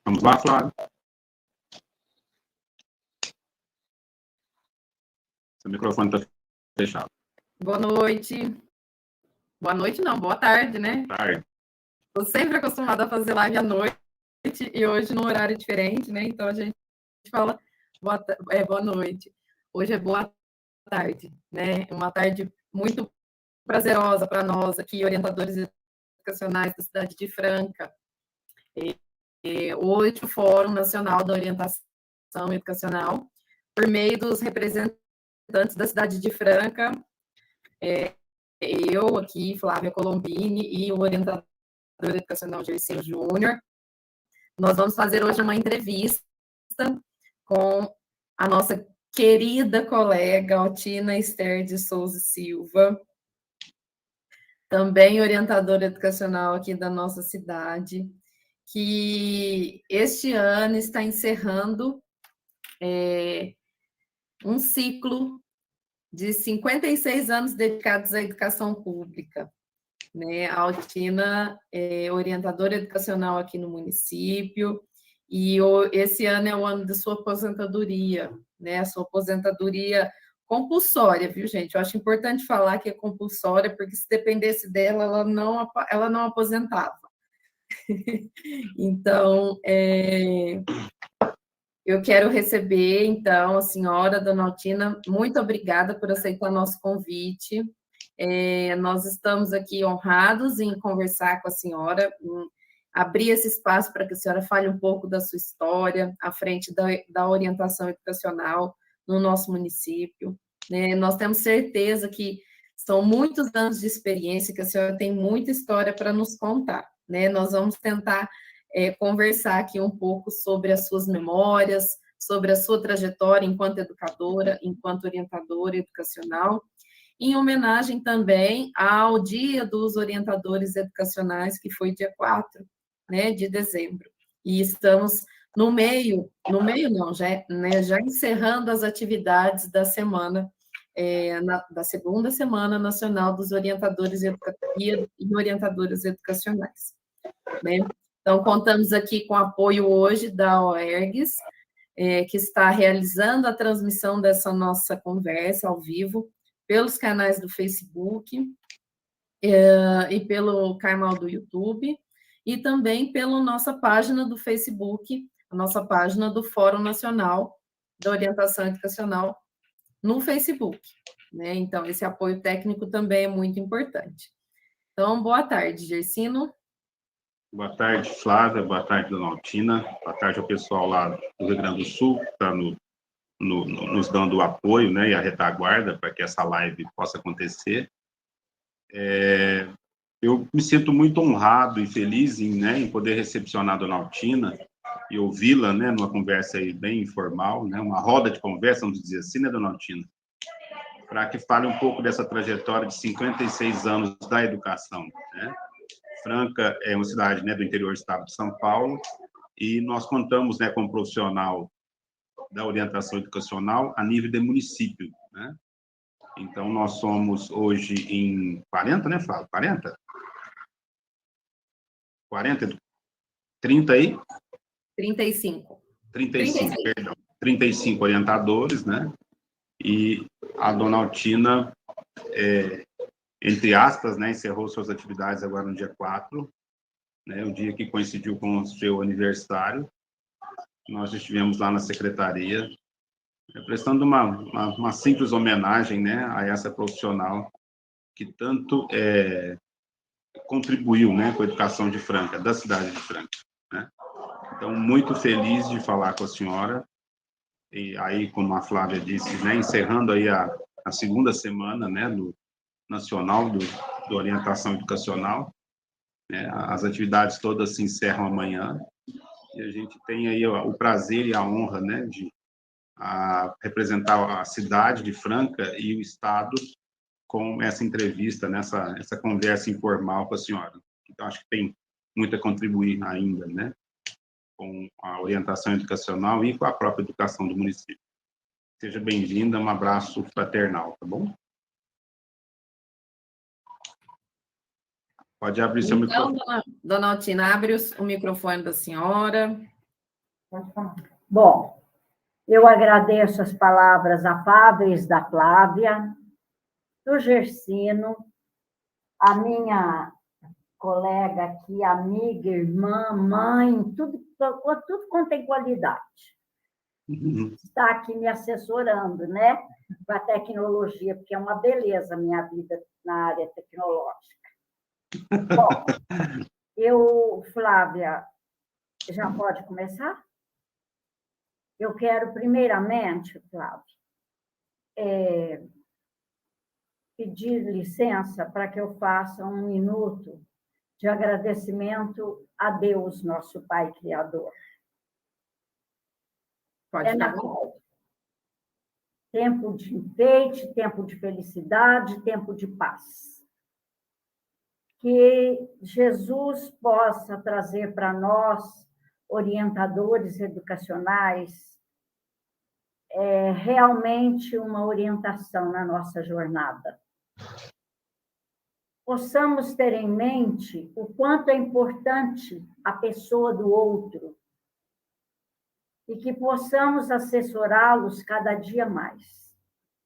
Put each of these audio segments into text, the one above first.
Vamos lá, Flávio. Seu microfone está fechado. Boa noite. Boa noite, não, boa tarde, né? Boa tarde. Estou sempre acostumada a fazer live à noite e hoje num horário diferente, né? Então a gente fala boa noite. Hoje é boa tarde, né? Uma tarde muito prazerosa para nós aqui, orientadores educacionais da cidade de Franca. Hoje o Fórum Nacional da Orientação Educacional, por meio dos representantes da cidade de Franca, eu aqui, Flávia Colombini, e o orientador educacional Gercinho Júnior, nós vamos fazer hoje uma entrevista com a nossa querida colega Altina Esther de Souza Silva, também orientadora educacional aqui da nossa cidade, que este ano está encerrando um ciclo de 56 anos dedicados à educação pública. Né? A Altina é orientadora educacional aqui no município, e esse ano é o ano da sua aposentadoria, né? A sua aposentadoria compulsória, viu, gente? Eu acho importante falar que é compulsória, porque se dependesse dela, ela não aposentava. Então, eu quero receber, então, a senhora, dona Altina, muito obrigada por aceitar nosso convite. Nós estamos aqui honrados em conversar com a senhora, em abrir esse espaço para que a senhora fale um pouco da sua história à frente da orientação educacional no nosso município. Né? Nós temos certeza que são muitos anos de experiência, que a senhora tem muita história para nos contar. Né? Nós vamos tentar conversar aqui um pouco sobre as suas memórias, sobre a sua trajetória enquanto educadora, enquanto orientadora educacional, em homenagem também ao Dia dos Orientadores Educacionais, que foi dia 4, né, de dezembro. E estamos no meio não, já encerrando as atividades da semana, da segunda Semana Nacional dos Orientadores e Orientadoras Educacionais. Né? Então, contamos aqui com o apoio hoje da OERGS, que está realizando a transmissão dessa nossa conversa ao vivo, pelos canais do Facebook e pelo canal do YouTube, e também pela nossa página do Facebook, a nossa página do Fórum Nacional da Orientação Educacional no Facebook. Né? Então, esse apoio técnico também é muito importante. Então, boa tarde, Gersino. Boa tarde, Flávia. Boa tarde, dona Altina. Boa tarde ao pessoal lá do Rio Grande do Sul, que está nos dando o apoio, né, e a retaguarda para que essa live possa acontecer. Eu me sinto muito honrado e feliz em poder recepcionar a dona Altina e ouvi-la, né, numa conversa aí bem informal, né, uma roda de conversa, vamos dizer assim, né, dona Altina? Para que fale um pouco dessa trajetória de 56 anos da educação, né? Franca é uma cidade, né, do interior do estado de São Paulo, e nós contamos, né, com um profissional da orientação educacional a nível de município, né? Então, nós somos hoje em 40, né, Flávio? 40? 40? 30 aí? 35. 35, perdão. 35 orientadores, né? E a dona Altina, entre aspas, né, encerrou suas atividades agora no dia 4, né, o dia que coincidiu com o seu aniversário. Nós estivemos lá na secretaria, prestando uma simples homenagem, né, a essa profissional que tanto contribuiu, né, com a educação de Franca, da cidade de Franca. Né? Então, muito feliz de falar com a senhora. E aí, como a Flávia disse, né, encerrando aí a segunda semana, né, do Nacional do Orientação Educacional. Né? As atividades todas se encerram amanhã. E a gente tem aí o prazer e a honra, né, de representar a cidade de Franca e o estado com essa entrevista, essa conversa informal com a senhora. Então, acho que tem muito a contribuir ainda, né, com a orientação educacional e com a própria educação do município. Seja bem-vinda, um abraço fraternal, tá bom? Pode abrir seu microfone. Então, dona Altina, abre o microfone da senhora. Pode falar. Bom, eu agradeço as palavras afáveis da Flávia, do Gersino, a minha colega aqui, amiga, irmã, mãe, tudo quanto tem qualidade. Está aqui me assessorando, né? Com a tecnologia, porque é uma beleza a minha vida na área tecnológica. Bom, Flávia, já pode começar? Eu quero, primeiramente, Flávia, pedir licença para que eu faça um minuto de agradecimento a Deus, nosso Pai Criador. Pode na tempo de enfeite, tempo de felicidade, tempo de paz. Que Jesus possa trazer para nós, orientadores educacionais, realmente uma orientação na nossa jornada. Possamos ter em mente o quanto é importante a pessoa do outro e que possamos assessorá-los cada dia mais,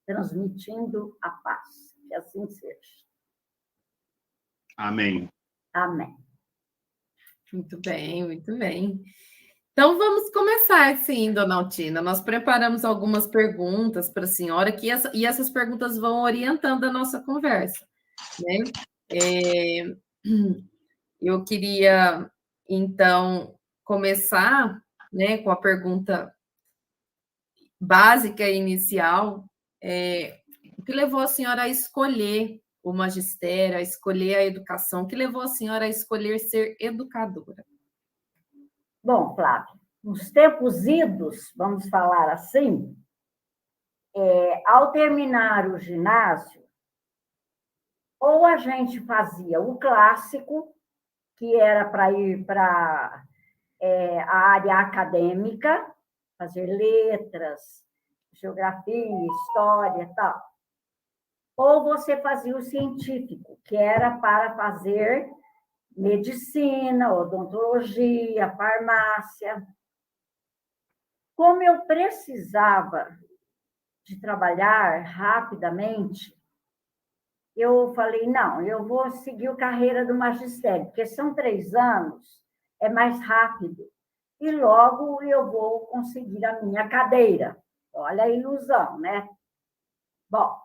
transmitindo a paz. Que assim seja. Amém. Amém. Muito bem, muito bem. Então, vamos começar, sim, dona Altina. Nós preparamos algumas perguntas para a senhora, e essas perguntas vão orientando a nossa conversa, né? Eu queria, então, começar, né, com a pergunta básica inicial, o que levou a senhora a escolher o magistério, a escolher a educação? O que levou a senhora a escolher ser educadora? Bom, Flávia, nos tempos idos, vamos falar assim, ao terminar o ginásio, ou a gente fazia o clássico, que era para ir para a área acadêmica, fazer letras, geografia, história e tal. Ou você fazia o científico, que era para fazer medicina, odontologia, farmácia. Como eu precisava de trabalhar rapidamente, eu falei, não, eu vou seguir a carreira do magistério, porque são 3 anos, é mais rápido. E logo eu vou conseguir a minha cadeira. Olha a ilusão, né? Bom,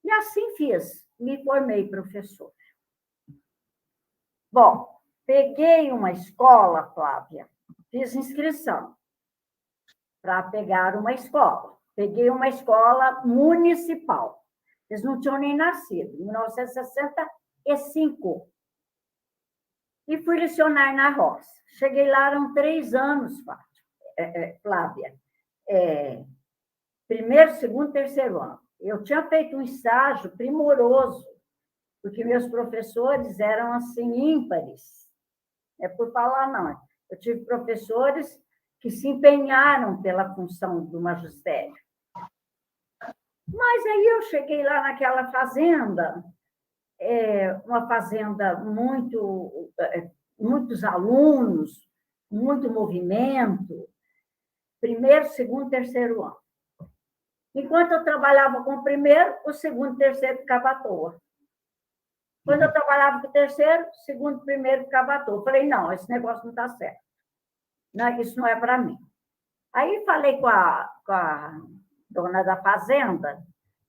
e assim fiz, me formei professora. Bom, peguei uma escola, Flávia, fiz inscrição para pegar uma escola. Peguei uma escola municipal. Eles não tinham nem nascido, em 1965. E fui lecionar na roça. Cheguei lá, eram 3 anos, Flávia. Primeiro, segundo, terceiro ano. Eu tinha feito um estágio primoroso, porque meus professores eram, assim, ímpares. É por falar, não. Eu tive professores que se empenharam pela função do magistério. Mas aí eu cheguei lá naquela fazenda, uma fazenda muitos alunos, muito movimento, primeiro, segundo, terceiro ano. Enquanto eu trabalhava com o primeiro, o segundo e terceiro ficava à toa. Quando eu trabalhava com o terceiro, o segundo e primeiro ficava à toa. Falei, não, esse negócio não está certo. Não, isso não é para mim. Aí falei com a dona da fazenda,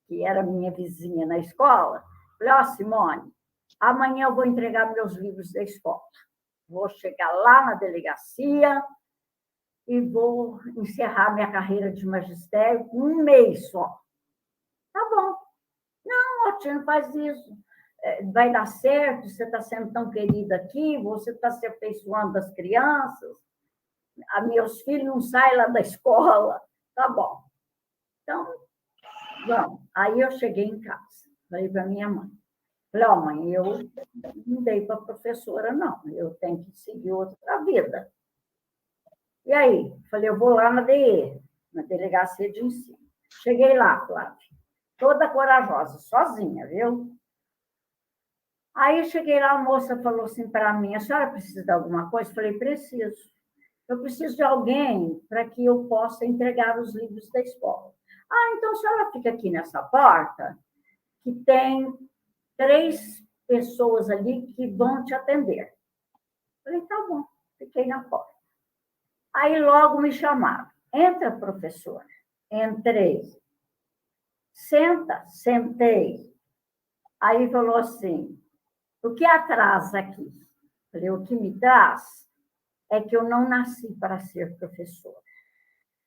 que era minha vizinha na escola. Falei, ó, Simone, amanhã eu vou entregar meus livros da escola. Vou chegar lá na delegacia e vou encerrar minha carreira de magistério com 1 mês só. Tá bom. Não, Altina, não faz isso. Vai dar certo, você está sendo tão querida aqui, você está se afeiçoando das crianças, meus filhos não saem lá da escola. Tá bom. Então, vamos. Aí eu cheguei em casa, falei para minha mãe. Falei, ó, mãe, eu não dei para professora, não. Eu tenho que seguir outra vida. E aí? Falei, eu vou lá na DE, na Delegacia de Ensino. Cheguei lá, Flávia, toda corajosa, sozinha, viu? Aí cheguei lá, a moça falou assim para mim, a senhora precisa de alguma coisa? Falei, preciso. eu preciso de alguém para que eu possa entregar os livros da escola. Ah, então a senhora fica aqui nessa porta, que tem 3 pessoas ali que vão te atender. Falei, tá bom, fiquei na porta. Aí logo me chamaram. Entra, professora. Entrei. Senta, sentei. Aí falou assim, o que atrasa aqui? Falei, o que me traz é que eu não nasci para ser professora.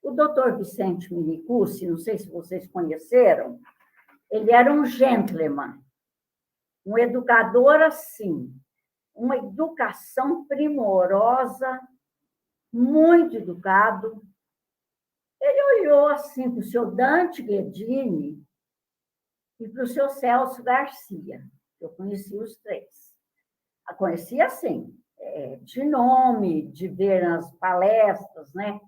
O doutor Vicente Minicucci, não sei se vocês conheceram, ele era um gentleman, um educador assim, uma educação primorosa, muito educado. Ele olhou assim para o seu Dante Guedini e para o seu Celso Garcia. Eu conheci os 3. A conhecia assim, de nome, de ver nas palestras, né?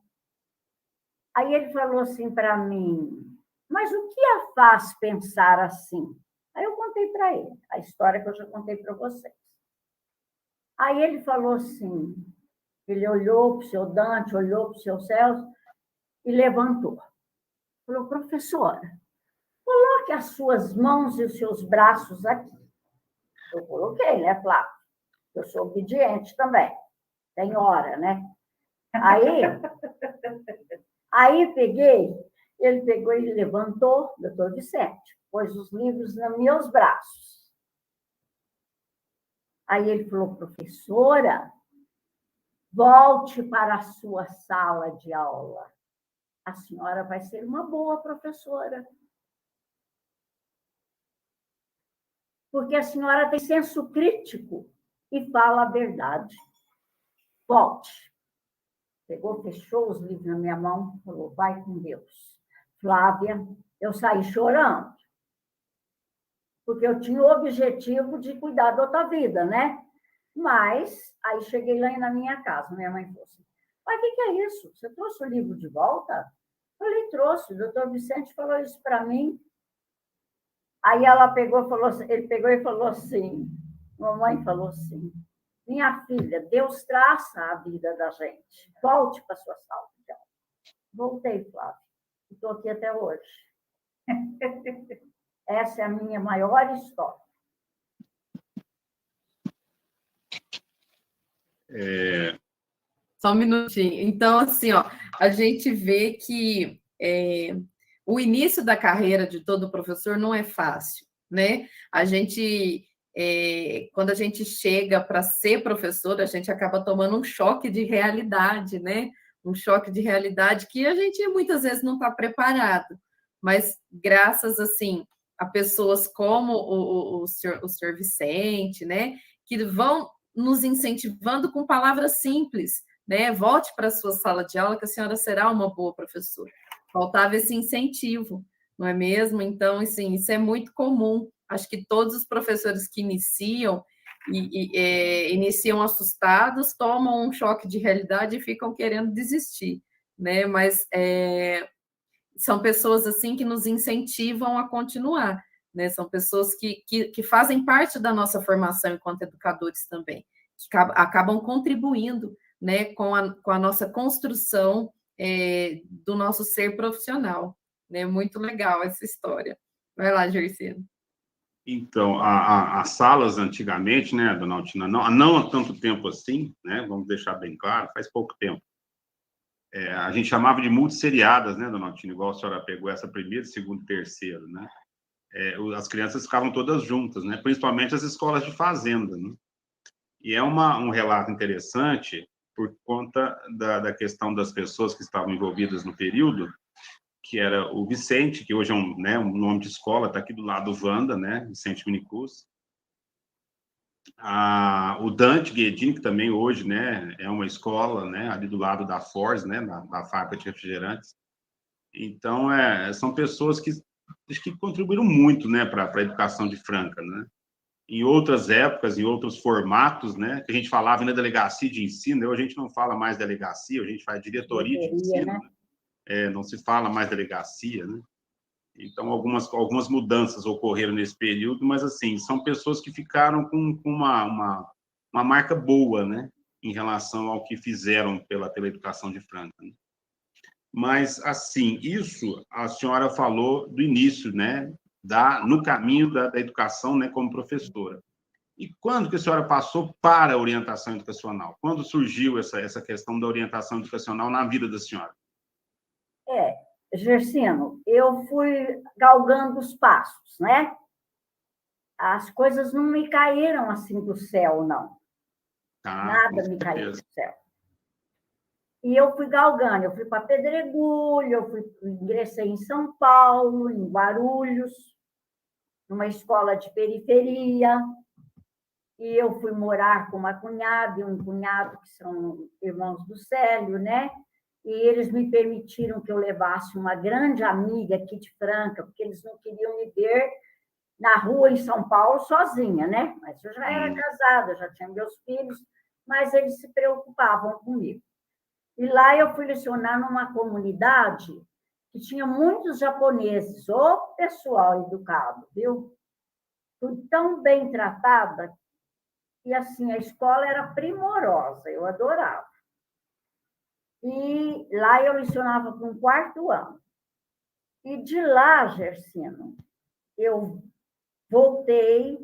Aí ele falou assim para mim, mas o que a faz pensar assim? Aí eu contei para ele, a história que eu já contei para vocês. Aí ele falou assim, ele olhou para o seu Dante, olhou para o seu Celso e levantou. Falou, professora, coloque as suas mãos e os seus braços aqui. Eu coloquei, né, Flávio? Eu sou obediente também. Tem hora, né? Aí peguei, ele pegou e levantou, doutor Vicente, pôs os livros nos meus braços. Aí ele falou, professora, volte para a sua sala de aula. A senhora vai ser uma boa professora. Porque a senhora tem senso crítico e fala a verdade. Volte. Pegou, fechou os livros na minha mão, falou, vai com Deus. Flávia, eu saí chorando. Porque eu tinha o objetivo de cuidar da outra vida, né? Mas, aí cheguei lá na minha casa, minha mãe falou assim, mas o que é isso? Você trouxe o livro de volta? Eu falei, trouxe. O doutor Vicente falou isso para mim. Aí ela pegou, ele pegou e falou assim, mamãe falou assim, minha filha, Deus traça a vida da gente. Volte para a sua sala de aula. Voltei, Flávia. Estou aqui até hoje. Essa é a minha maior história. Só um minutinho. Então, assim, ó, a gente vê que o início da carreira de todo professor não é fácil, né? A gente, quando a gente chega para ser professor, a gente acaba tomando um choque de realidade, né? Um choque de realidade que a gente muitas vezes não está preparado. Mas graças, assim, a pessoas como o senhor Vicente, né? Que vão nos incentivando com palavras simples, né? Volte para a sua sala de aula que a senhora será uma boa professora. Faltava esse incentivo, não é mesmo? Então, assim, isso é muito comum. Acho que todos os professores que iniciam assustados, tomam um choque de realidade e ficam querendo desistir, né? Mas são pessoas assim que nos incentivam a continuar, né? São pessoas que fazem parte da nossa formação enquanto educadores também, que acabam contribuindo, né, com a nossa construção do nosso ser profissional, né? Muito legal essa história. Vai lá, Gersino. Então, as salas antigamente, né, dona Altina, não há tanto tempo assim, né, vamos deixar bem claro, faz pouco tempo, a gente chamava de multisseriadas, né, dona Altina, igual a senhora pegou essa primeira, segunda e terceira, né? As crianças ficavam todas juntas, né, principalmente as escolas de fazenda, né? E é um relato interessante por conta da questão das pessoas que estavam envolvidas no período, que era o Vicente, que hoje é um nome de escola, está aqui do lado do Wanda, né, Vicente Minicucci. O Dante Guedini, que também hoje, né, é uma escola, né, ali do lado da Force, né, da fábrica de refrigerantes. Então, são pessoas que contribuíram muito, né, para a educação de Franca, né. Em outras épocas, em outros formatos, né, que a gente falava na delegacia de ensino, hoje a gente não fala mais delegacia, a gente faz diretoria de ensino, né? Não se fala mais delegacia, né? Então, algumas mudanças ocorreram nesse período, mas, assim, são pessoas que ficaram com uma marca boa, né? em relação ao que fizeram pela educação de Franca, né? Mas, assim, isso a senhora falou do início, né, no caminho da educação, né, como professora. E quando que a senhora passou para a orientação educacional? Quando surgiu essa questão da orientação educacional na vida da senhora? Gersino, eu fui galgando os passos, né? As coisas não me caíram assim do céu, não. Nada me caiu do céu. E eu fui galgando, eu fui para Pedregulho, ingressei em São Paulo, em Guarulhos, numa escola de periferia, e eu fui morar com uma cunhada e um cunhado, que são irmãos do Célio, né? E eles me permitiram que eu levasse uma grande amiga aqui de Franca, porque eles não queriam me ver na rua em São Paulo sozinha, né? Mas eu já era casada, já tinha meus filhos, mas eles se preocupavam comigo. E lá eu fui lecionar numa comunidade que tinha muitos japoneses, o pessoal educado, viu? Fui tão bem tratada e, assim, a escola era primorosa, eu adorava. E lá eu lecionava para um quarto ano. E de lá, Gersino, eu voltei,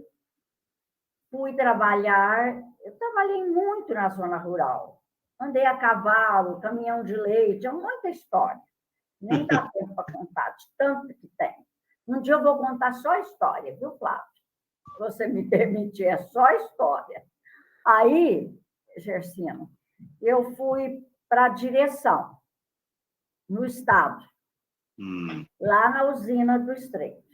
fui trabalhar, eu trabalhei muito na zona rural. Andei a cavalo, caminhão de leite, é muita história. Nem dá tempo para contar, de tanto que tem. Um dia eu vou contar só a história, viu, Flávio? Se você me permitir, é só história. Aí, Gersino, eu fui para a direção, no estado, lá na usina do Estreito.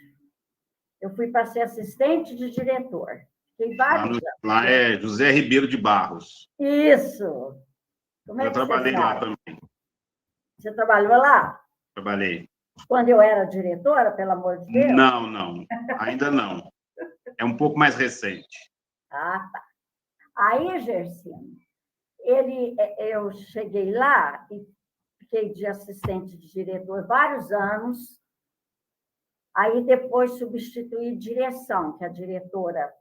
Eu fui para ser assistente de diretor. Fiquei vários anos. Lá é José Ribeiro de Barros. Isso. Como é eu que trabalhei lá também. Você trabalhou lá? Trabalhei. Quando eu era diretora, pelo amor de Deus? Não. Ainda não. É um pouco mais recente. Ah, tá. Aí, Gersino, eu cheguei lá e fiquei de assistente de diretor vários anos. Aí, depois, substituí direção, que a diretora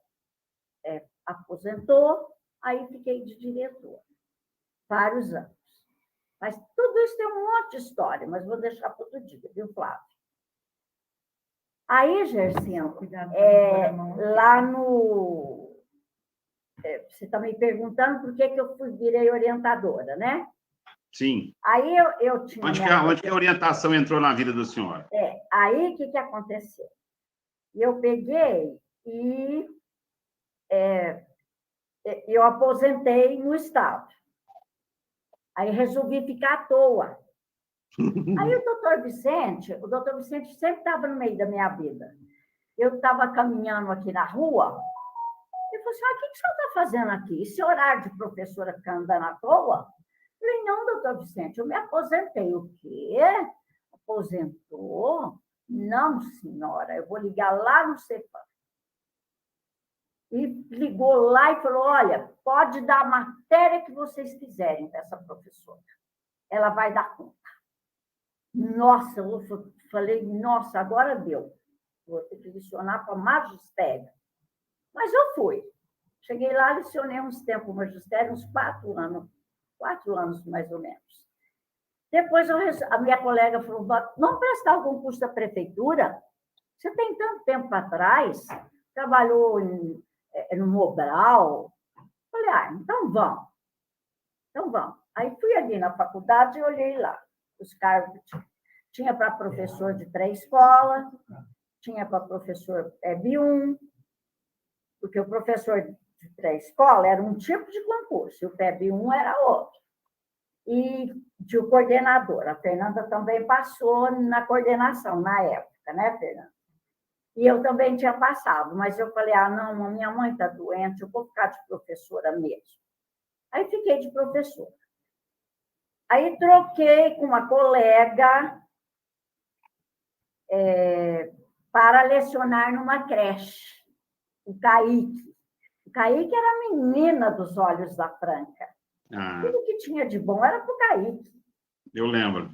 aposentou. Aí, fiquei de diretor vários anos. Mas tudo isso tem um monte de história, mas vou deixar para outro dia, viu, Flávio? Aí, Gersino, lá no... Você está me perguntando por que eu virei orientadora, né? Sim. Aí eu tinha... Onde que a orientação entrou na vida do senhor? Aí o que aconteceu? Eu peguei e eu aposentei no estado. Aí resolvi ficar à toa. Aí o doutor Vicente sempre estava no meio da minha vida. Eu estava caminhando aqui na rua, ele falou assim, o que o senhor está fazendo aqui? Esse horário de professora ficar andando à toa? Eu falei, não, doutor Vicente, eu me aposentei. O quê? Aposentou? Não, senhora, eu vou ligar lá no Cepan. E ligou lá e falou, olha, pode dar a matéria que vocês quiserem para essa professora. Ela vai dar conta. Nossa, eu falei, nossa, agora deu. Vou ter que lecionar para magistério. Mas eu fui. Cheguei lá, lecionei uns tempos magistério, uns 4 anos mais ou menos. Depois a minha colega falou, vamos prestar o concurso da prefeitura? Você tem tanto tempo atrás, trabalhou no Mobral. Falei, então vamos. Então vamos. Aí fui ali na faculdade e olhei lá os cargos que tinha. Tinha para professor de pré-escola, tinha para professor PEB1, porque o professor de pré-escola era um tipo de concurso, e o PEB1 era outro. E de o coordenador. A Fernanda também passou na coordenação, na época, né, Fernanda? E eu também tinha passado, mas eu falei, não, a minha mãe está doente, eu vou ficar de professora mesmo. Aí fiquei de professora. Aí troquei com uma colega para lecionar numa creche, o Kaique. O Kaique era a menina dos olhos da Franca. Tudo que tinha de bom era para o Kaique. Eu lembro.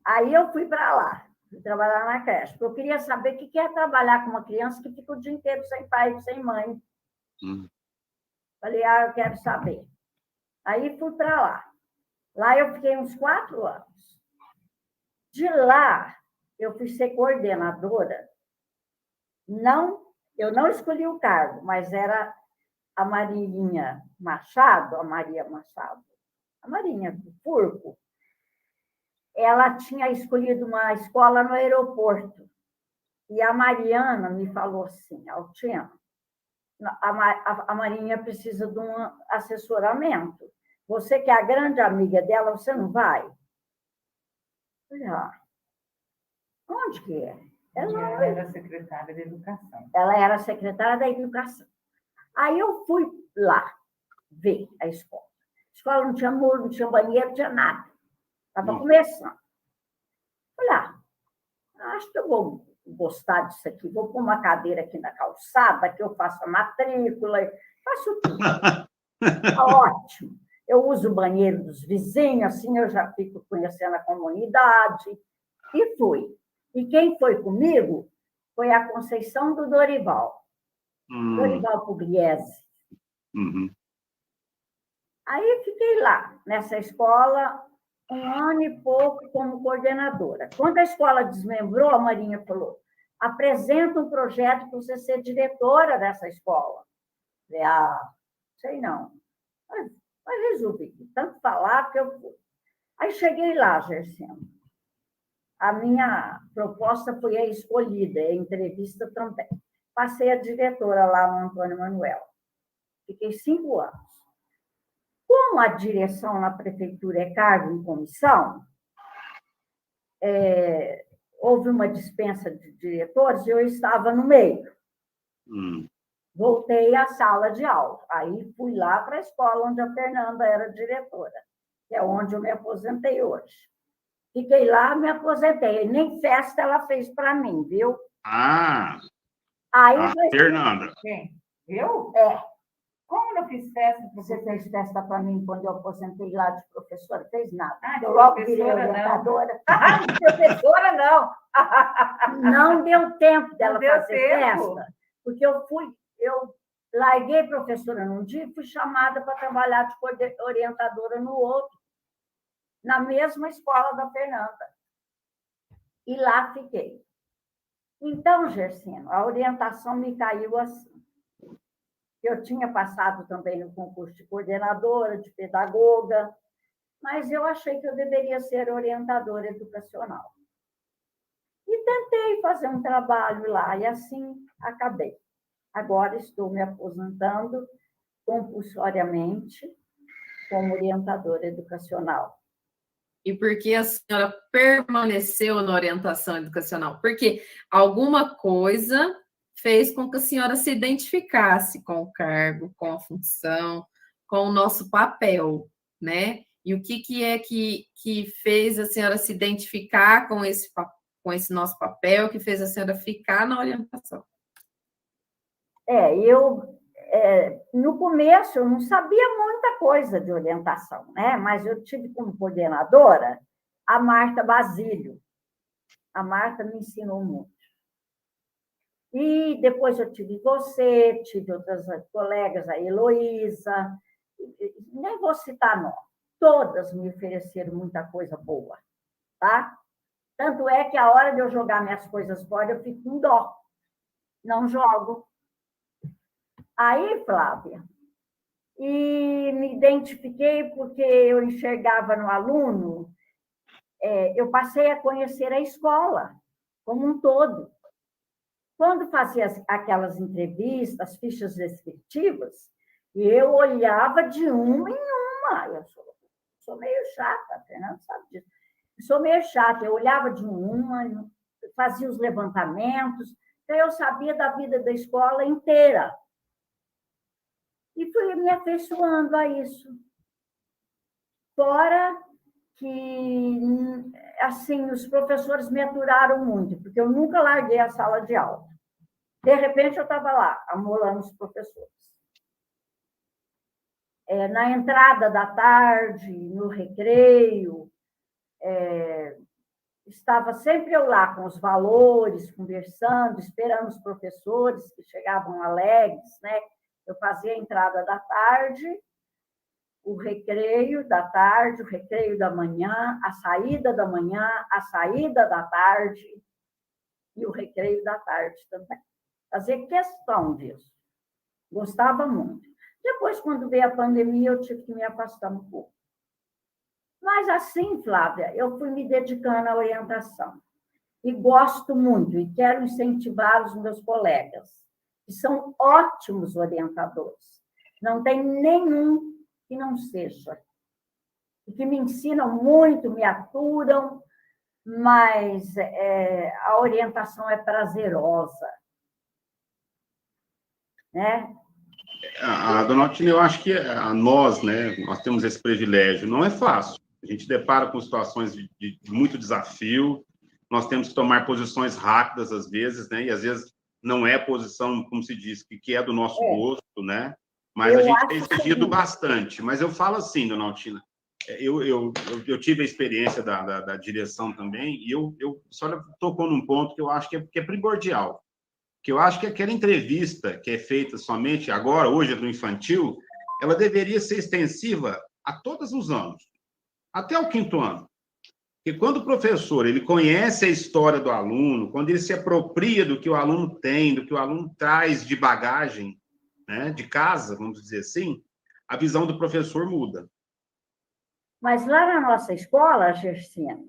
Aí eu fui para lá, fui trabalhar na creche, porque eu queria saber o que é trabalhar com uma criança que fica o dia inteiro sem pai e sem mãe. Falei, eu quero saber. Aí fui para lá. Lá eu fiquei uns 4 anos. De lá, eu fui ser coordenadora. Eu não escolhi o cargo, mas era a Maria Machado, a Marinha do Furco, ela tinha escolhido uma escola no aeroporto. E a Mariana me falou assim, Altina, a Marinha precisa de um assessoramento. Você que é a grande amiga dela, você não vai? Onde que é? Ela era secretária da Educação. Ela era secretária da Educação. Aí eu fui lá ver a escola. A escola não tinha muro, não tinha banheiro, não tinha nada. Estava começando. Falei, acho que eu vou gostar disso aqui. Vou pôr uma cadeira aqui na calçada, que eu faço a matrícula, faço tudo. Tá ótimo. Eu uso o banheiro dos vizinhos, assim eu já fico conhecendo a comunidade. E fui. E quem foi comigo foi a Conceição do Dorival. Dorival Pugliese. Aí fiquei lá, nessa escola, 1 ano e pouco como coordenadora. Quando a escola desmembrou, a Marinha falou, apresenta um projeto para você ser diretora dessa escola. Eu falei, sei não. Mas resolvi, tanto falar que eu fui. Aí cheguei lá, Gersiano. A minha proposta foi a escolhida, a entrevista também. Passei a diretora lá no Antônio Manuel. Fiquei 5 anos. Como a direção na prefeitura é cargo em comissão, houve uma dispensa de diretores e eu estava no meio. Voltei à sala de aula. Aí fui lá para a escola onde a Fernanda era diretora, que é onde eu me aposentei hoje. Fiquei lá, me aposentei. Nem festa ela fez para mim, viu? Aí, Fernanda. Quem? Eu? Como não fiz festa? Você fez festa para mim quando eu aposentei lá de professora? Fez nada. De eu logo virei professora, orientadora. De professora, não. Não deu tempo dela Não deu fazer tempo. festa, porque eu larguei professora num dia e fui chamada para trabalhar de orientadora no outro, na mesma escola da Fernanda. E lá fiquei. Então, Gersino, a orientação me caiu assim. Eu tinha passado também no concurso de coordenadora, de pedagoga, mas eu achei que eu deveria ser orientadora educacional. E tentei fazer um trabalho lá, e assim acabei. Agora estou me aposentando compulsoriamente como orientadora educacional. E por que a senhora permaneceu na orientação educacional? Porque alguma coisa fez com que a senhora se identificasse com o cargo, com a função, com o nosso papel, né? E o que é que fez a senhora se identificar com esse nosso papel, que fez a senhora ficar na orientação? No começo, eu não sabia muita coisa de orientação, né? Mas eu tive como coordenadora a Marta Basílio. A Marta me ensinou muito. E depois eu tive você, tive outras colegas, a Heloísa, nem vou citar nome. Todas me ofereceram muita coisa boa, tá? Tanto é que a hora de eu jogar minhas coisas fora, eu fico com dó. Não jogo. Aí, Flávia, e me identifiquei porque eu enxergava no aluno, eu passei a conhecer a escola como um todo. Quando fazia aquelas entrevistas, fichas descritivas, eu olhava de uma em uma. Eu sou meio chata, a Fernanda sabe disso. Eu sou meio chata, eu olhava de uma, fazia os levantamentos, então eu sabia da vida da escola inteira. E fui me afeiçoando a isso. Fora que, assim, os professores me aturaram muito, porque eu nunca larguei a sala de aula. De repente, eu estava lá, amolando os professores. Na entrada da tarde, no recreio, estava sempre eu lá com os valores, conversando, esperando os professores que chegavam alegres, né? Eu fazia a entrada da tarde, o recreio da tarde, o recreio da manhã, a saída da manhã, a saída da tarde e o recreio da tarde também. Fazia questão disso. Gostava muito. Depois, quando veio a pandemia, eu tive que me afastar um pouco. Mas assim, Flávia, eu fui me dedicando à orientação. E gosto muito, e quero incentivar os meus colegas, que são ótimos orientadores. Não tem nenhum que não seja. E que me ensinam muito, me aturam, mas a orientação é prazerosa. Né? Dona Altina, eu acho que nós, né, nós temos esse privilégio. Não é fácil. A gente depara com situações de muito desafio. Nós temos que tomar posições rápidas, às vezes, né? E, às vezes, não é posição, como se diz, que é do nosso gosto, né? Mas a gente tem exigido bastante. Mas eu falo assim, Dona Altina, eu tive a experiência da direção também, e a senhora tocou num ponto que eu acho que é primordial. Que eu acho que aquela entrevista que é feita somente agora, hoje, no infantil, ela deveria ser extensiva a todos os anos, até o 5º ano. Porque quando o professor ele conhece a história do aluno, quando ele se apropria do que o aluno tem, do que o aluno traz de bagagem, né, de casa, vamos dizer assim, a visão do professor muda. Mas lá na nossa escola, Gersina,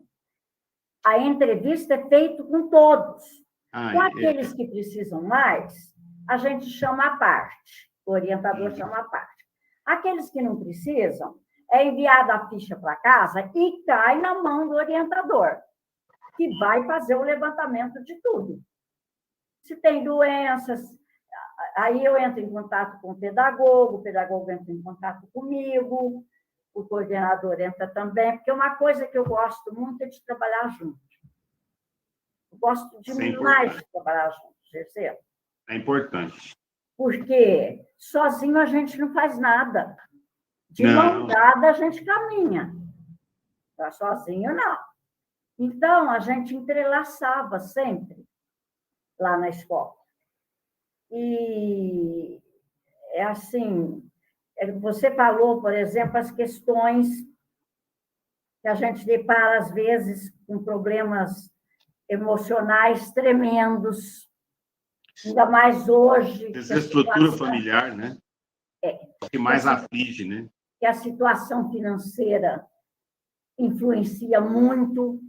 a entrevista é feita com todos. Com aqueles que precisam mais, a gente chama à parte, o orientador chama à parte. Aqueles que não precisam, é enviada a ficha para casa e cai na mão do orientador, que vai fazer o levantamento de tudo. Se tem doenças, aí eu entro em contato com o pedagogo entra em contato comigo, o coordenador entra também, porque uma coisa que eu gosto muito é de trabalhar junto. Eu gosto demais de trabalhar junto, Gercê. É importante. Porque sozinho a gente não faz nada. De mão dada, a gente caminha. Sozinho, não. Então, a gente entrelaçava sempre lá na escola. E é assim, você falou, por exemplo, as questões que a gente depara, às vezes, com problemas emocionais tremendos, ainda mais hoje. Desestrutura familiar, né? O que mais aflige, né? Que a situação financeira influencia muito.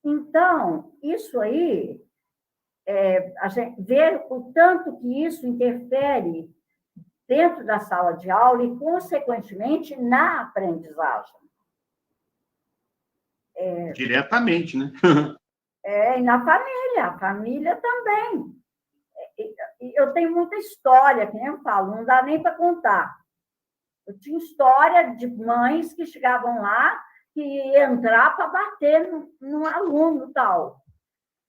Então, isso aí, a gente vê o tanto que isso interfere dentro da sala de aula e, consequentemente, na aprendizagem. Diretamente, né? E na família, a família também. Eu tenho muita história, que nem eu falo, não dá nem para contar. Eu tinha história de mães que chegavam lá que ia entrar para bater num aluno tal.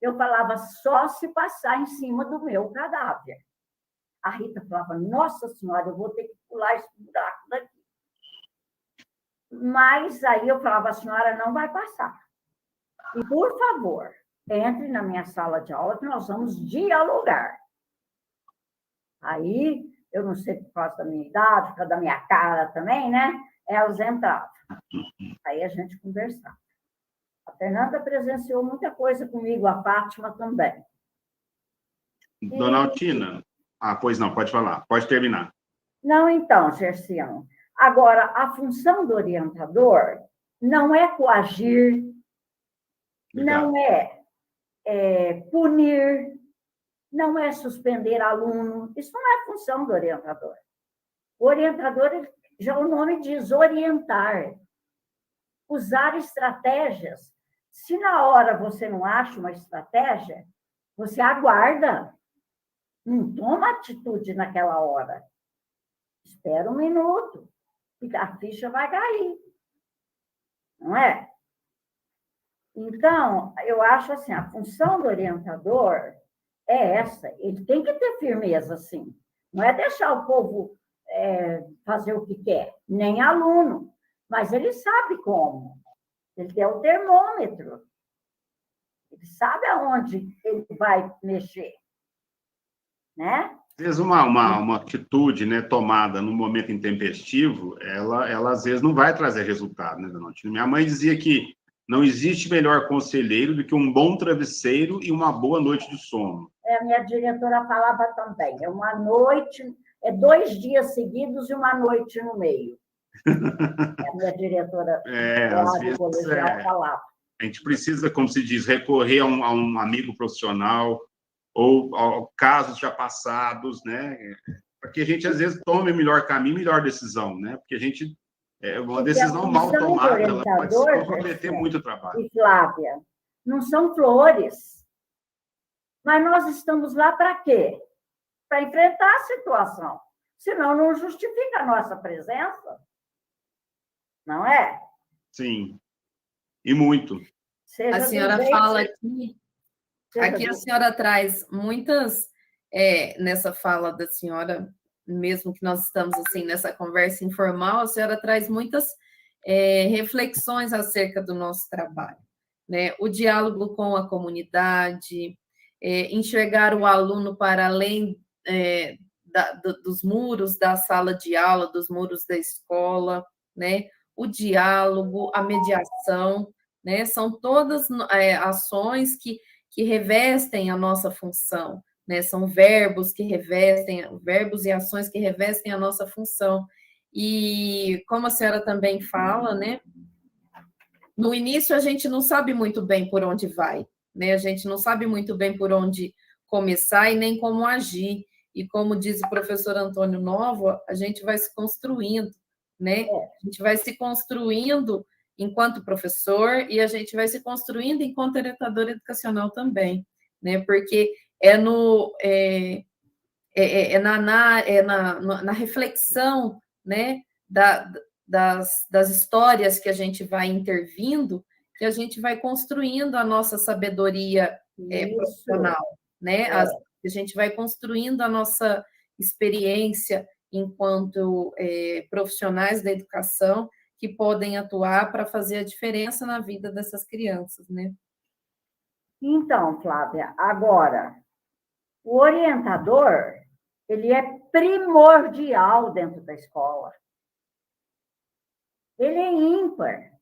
Eu falava, só se passar em cima do meu cadáver. A Rita falava, nossa senhora, eu vou ter que pular esse buraco daqui. Mas aí eu falava, a senhora não vai passar. E, por favor, entre na minha sala de aula que nós vamos dialogar. Aí, eu não sei por causa da minha idade, por causa da minha cara também, né? Elas entravam. Aí a gente conversava. A Fernanda presenciou muita coisa comigo, a Fátima também. Dona Altina. Pois não, pode falar, pode terminar. Não, então, Gerciano. Agora, a função do orientador não é coagir, não é punir, não é suspender aluno. Isso não é função do orientador. O orientador, já o nome diz, orientar. Usar estratégias. Se na hora você não acha uma estratégia, você aguarda. Não toma atitude naquela hora. Espera um minuto, e a ficha vai cair. Não é? Então, eu acho assim, a função do orientador é essa. Ele tem que ter firmeza, sim. Não é deixar o povo fazer o que quer, nem aluno. Mas ele sabe como. Ele tem o termômetro. Ele sabe aonde ele vai mexer. Né? Às vezes uma atitude, né, tomada num momento intempestivo, ela às vezes não vai trazer resultado, né, dona Altina? Minha mãe dizia que não existe melhor conselheiro do que um bom travesseiro e uma boa noite de sono. A minha diretora falava também, é uma noite, 2 dias seguidos e uma noite no meio. A minha diretora Às vezes, colegial falava. A gente precisa, como se diz, recorrer a um amigo profissional ou a casos já passados, né? Para que a gente, às vezes, tome o melhor caminho, melhor decisão, né? Porque a gente, uma decisão mal tomada, ela pode se comprometer muito o trabalho. E Flávia, não são flores. Mas nós estamos lá para quê? Para enfrentar a situação. Senão, não justifica a nossa presença. Não é? Sim. E muito. A senhora fala aqui... Aqui a senhora traz muitas... nessa fala da senhora, mesmo que nós estamos assim nessa conversa informal, a senhora traz muitas reflexões acerca do nosso trabalho, né? O diálogo com a comunidade, enxergar o aluno para além dos muros da sala de aula, dos muros da escola, né? O diálogo, a mediação, né? São todas ações que revestem a nossa função, né? São verbos e ações que revestem a nossa função. E como a senhora também fala, né? No início a gente não sabe muito bem por onde vai, né? A gente não sabe muito bem por onde começar e nem como agir. E como diz o professor Antônio Novo, a gente vai se construindo, né? A gente vai se construindo enquanto professor e a gente vai se construindo enquanto orientador educacional também, né? Porque na reflexão, né, das histórias que a gente vai intervindo, que a gente vai construindo a nossa sabedoria profissional, né? A gente vai construindo a nossa experiência enquanto profissionais da educação que podem atuar para fazer a diferença na vida dessas crianças, né? Então, Flávia, agora, o orientador, ele é primordial dentro da escola. Ele é ímpar.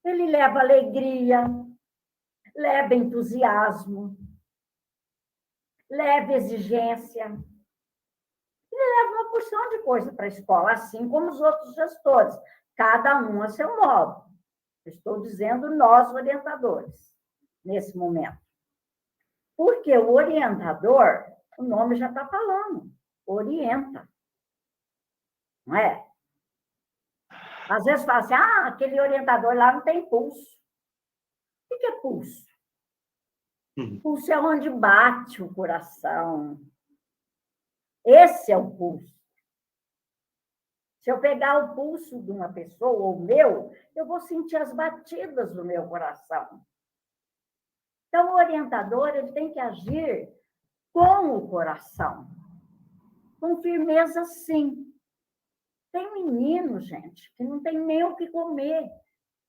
Ele leva alegria, leva entusiasmo, leva exigência. Ele leva uma porção de coisa para a escola, assim como os outros gestores, cada um a seu modo. Estou dizendo nós, orientadores, nesse momento. Porque o orientador, o nome já está falando, orienta. Não é? Às vezes fala assim, aquele orientador lá não tem pulso. O que é pulso? Pulso é onde bate o coração. Esse é o pulso. Se eu pegar o pulso de uma pessoa, ou o meu, eu vou sentir as batidas do meu coração. Então, o orientador ele tem que agir com o coração. Com firmeza, sim. Tem menino, gente, que não tem nem o que comer.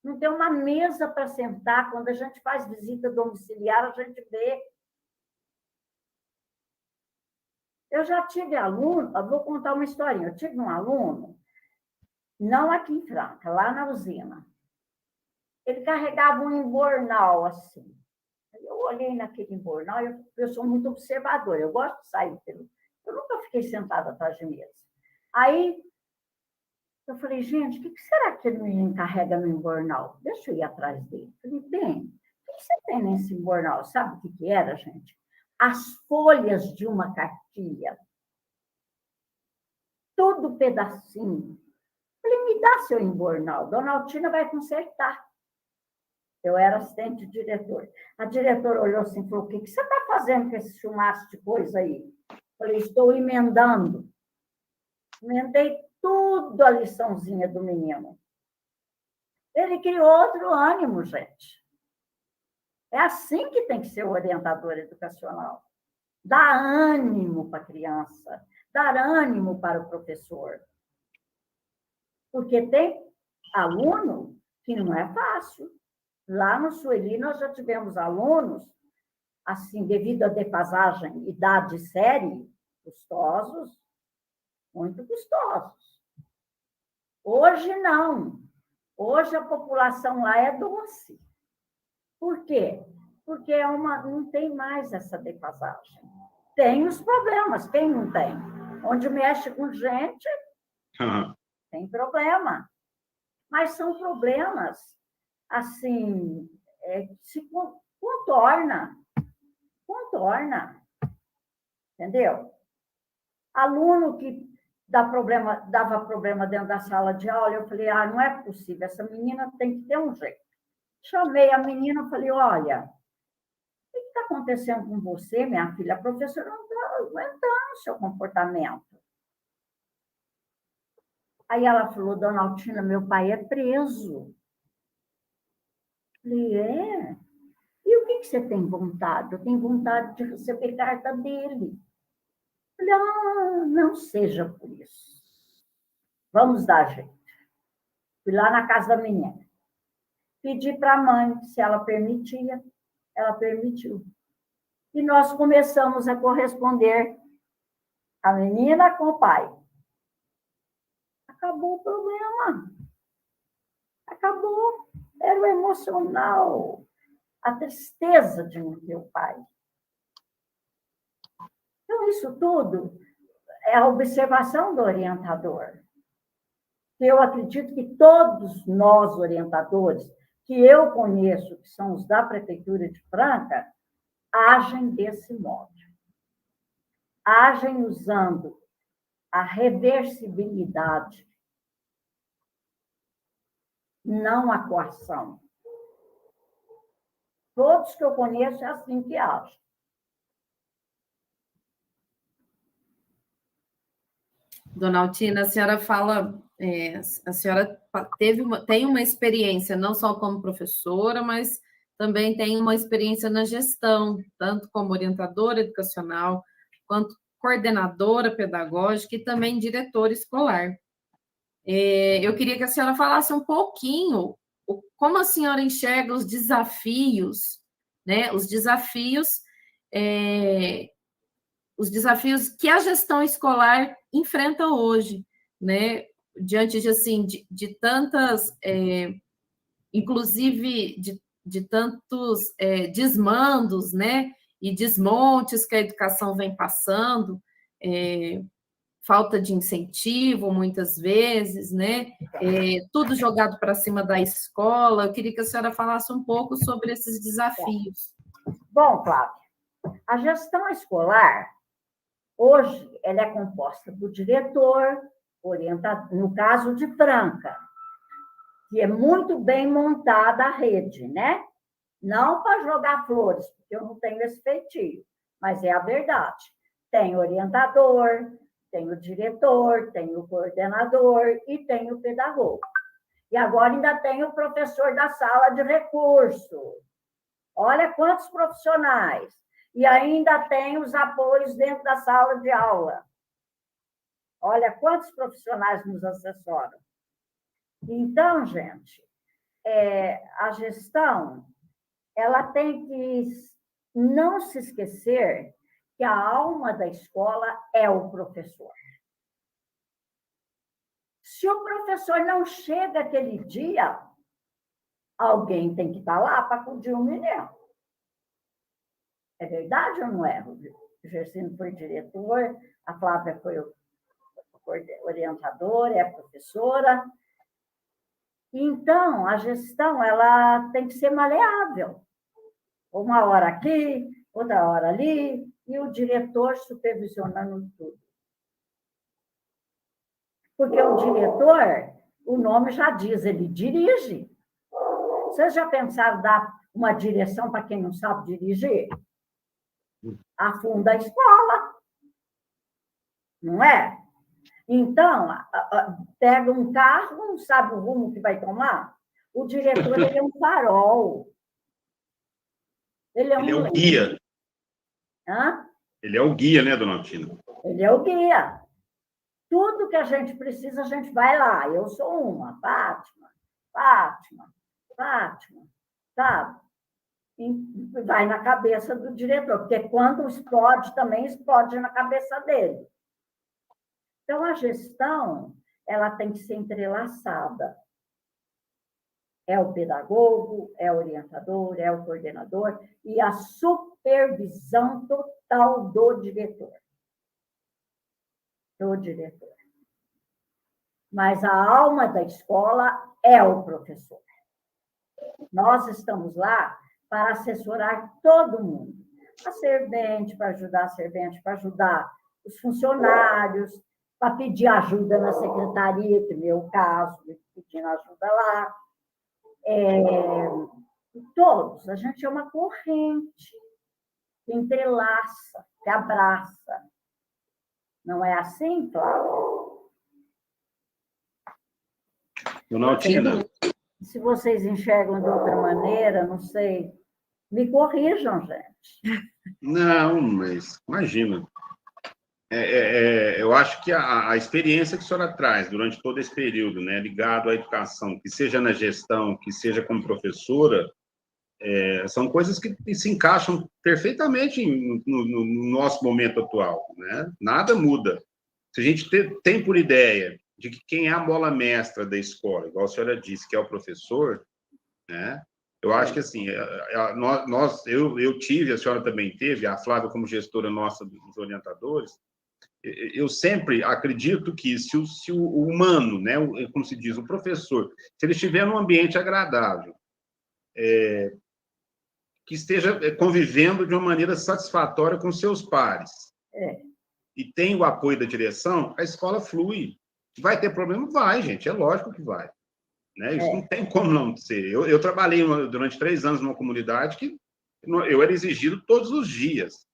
Não tem uma mesa para sentar. Quando a gente faz visita domiciliar, a gente vê. Eu já tive aluno, vou contar uma historinha. Eu tive um aluno, não aqui em Franca, lá na usina. Ele carregava um embornal assim. Eu olhei naquele embornal, eu sou muito observadora, eu gosto de sair pelo... Eu nunca fiquei sentada atrás de mesa. Aí, eu falei, gente, o que será que ele carrega no embornal? Deixa eu ir atrás dele. Falei, bem, o que você tem nesse embornal? Sabe o que era, gente? As folhas de uma cartilha. Todo pedacinho. Falei, me dá seu embornal. Dona Altina vai consertar. Eu era assistente de diretor. A diretora olhou assim e falou, o que você está fazendo com esse chumaço de coisa aí? Falei, estou emendando. Emendei tudo a liçãozinha do menino. Ele criou outro ânimo, gente. É assim que tem que ser o orientador educacional. Dar ânimo para a criança, dar ânimo para o professor. Porque tem aluno que não é fácil. Lá no Sueli, nós já tivemos alunos, assim, devido à defasagem idade e série, custosos, muito custosos. Hoje, não. Hoje, a população lá é doce. Por quê? Porque não tem mais essa defasagem. Tem os problemas, quem não tem? Onde mexe com gente, tem problema. Mas são problemas, assim, se contorna. Entendeu? Aluno que dava problema dentro da sala de aula, eu falei, não é possível, essa menina tem que ter um jeito. Chamei a menina e falei, olha, o que está acontecendo com você, minha filha? A professora não está aguentando o seu comportamento. Aí ela falou, dona Altina, meu pai é preso. Eu falei, é? E o que você tem vontade? Eu tenho vontade de receber carta dele. Eu falei, não seja por isso. Vamos dar jeito. Fui lá na casa da menina. Pedi para a mãe se ela permitia. Ela permitiu. E nós começamos a corresponder a menina com o pai. Acabou o problema. Acabou. Era o emocional. A tristeza de não ter o pai. Então, isso tudo é a observação do orientador. Eu acredito que todos nós, orientadores, que eu conheço, que são os da Prefeitura de Franca, agem desse modo. Agem usando a reversibilidade, não a coação. Todos que eu conheço é assim que agem. Dona Altina, a senhora fala, a senhora tem uma experiência não só como professora, mas também tem uma experiência na gestão, tanto como orientadora educacional, quanto coordenadora pedagógica e também diretora escolar. Eu queria que a senhora falasse um pouquinho como a senhora enxerga os desafios, né? Os desafios que a gestão escolar enfrenta hoje, né? Diante de, assim, de tantas, inclusive de tantos desmandos, né? E desmontes que a educação vem passando, falta de incentivo, muitas vezes, né? Tudo jogado para cima da escola. Eu queria que a senhora falasse um pouco sobre esses desafios. Bom, Cláudia, a gestão escolar, hoje, ela é composta por diretor, orientador, no caso de Franca, que é muito bem montada a rede, né? Não para jogar flores, porque eu não tenho esse feitio, mas é a verdade. Tem orientador, tem o diretor, tem o coordenador e tem o pedagogo. E agora ainda tem o professor da sala de recurso. Olha quantos profissionais. E ainda tem os apoios dentro da sala de aula. Olha quantos profissionais nos assessoram. Então, gente, a gestão, ela tem que não se esquecer que a alma da escola é o professor. Se o professor não chega aquele dia, alguém tem que estar lá para acudir o menino. É verdade ou não é? O Gersino foi diretor, a Flávia foi orientadora, é professora. Então, a gestão ela tem que ser maleável. Uma hora aqui, outra hora ali, e o diretor supervisionando tudo. Porque o diretor, o nome já diz, ele dirige. Vocês já pensaram dar uma direção para quem não sabe dirigir? Afunda a escola. Não é? Então, pega um carro, não sabe o rumo que vai tomar. O diretor, ele é um farol. Ele é o guia. Hã? Ele é o guia, né, dona Altina? Ele é o guia. Tudo que a gente precisa, a gente vai lá. Eu sou uma, Fátima, sabe? vai na cabeça do diretor, porque quando explode, também explode na cabeça dele. Então, a gestão, ela tem que ser entrelaçada. É o pedagogo, é o orientador, é o coordenador e a supervisão total do diretor. Do diretor. Mas a alma da escola é o professor. Nós estamos lá para assessorar todo mundo. A servente, para ajudar a servente, para ajudar os funcionários, para pedir ajuda na secretaria, que é o meu caso, pedindo ajuda lá. Todos, a gente é uma corrente que entrelaça, que abraça. Não é assim, Flávio? Dona Altina. Se vocês enxergam de outra maneira, não sei, me corrijam, gente. Não, mas imagina. Eu acho que a experiência que a senhora traz durante todo esse período, né, ligado à educação, que seja na gestão, que seja como professora, são coisas que se encaixam perfeitamente no nosso momento atual, né? Nada muda. Se a gente tem por ideia de que quem é a bola mestra da escola, igual a senhora disse, que é o professor, né? Eu acho que assim, eu tive, a senhora também teve, a Flávia como gestora nossa dos orientadores. Eu sempre acredito que se o humano, né, como se diz, o professor, se ele estiver num ambiente agradável, que esteja convivendo de uma maneira satisfatória com seus pares, e tem o apoio da direção, a escola flui. Vai ter problema? Vai, gente, é lógico que vai. Né? Isso não tem como não ser. Eu trabalhei durante 3 anos numa comunidade que eu era exigido todos os dias.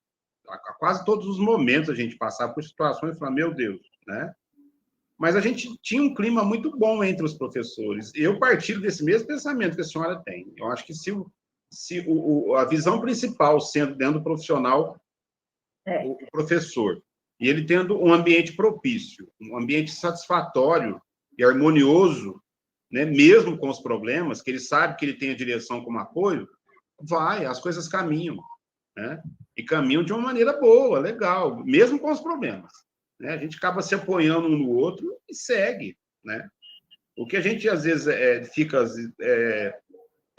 A quase todos os momentos a gente passava por situações e falava, meu Deus, né? Mas a gente tinha um clima muito bom entre os professores. Eu partilho desse mesmo pensamento que a senhora tem. Eu acho que se a visão principal sendo dentro do profissional, o professor, e ele tendo um ambiente propício, um ambiente satisfatório e harmonioso, né, mesmo com os problemas, que ele sabe que ele tem a direção como apoio, as coisas caminham, né? E caminham de uma maneira boa, legal, mesmo com os problemas, né? A gente acaba se apoiando um no outro e segue, né? O que a gente, às vezes, fica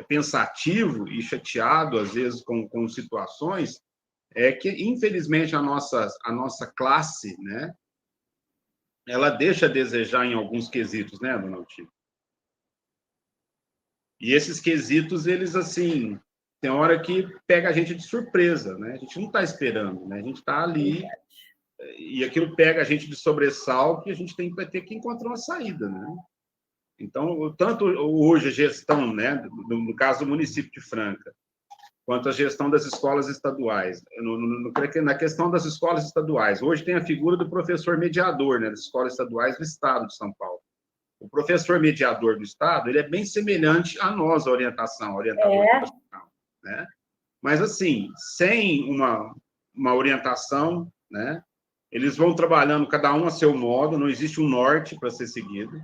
pensativo e chateado, às vezes, com situações, é que, infelizmente, a nossa classe, né, ela deixa a desejar em alguns quesitos, né, dona Altina? E esses quesitos, eles, assim, tem hora que pega a gente de surpresa, né? A gente não está esperando, né? A gente está ali e aquilo pega a gente de sobressalto e a gente vai ter que encontrar uma saída, né? Então, tanto hoje a gestão, né, no caso do município de Franca, quanto a gestão das escolas estaduais. Na questão das escolas estaduais, hoje tem a figura do professor mediador, né, das escolas estaduais do Estado de São Paulo. O professor mediador do Estado, ele é bem semelhante a nós, a orientador educacional, né? Mas, assim, sem uma orientação, né? Eles vão trabalhando cada um a seu modo, não existe um norte para ser seguido,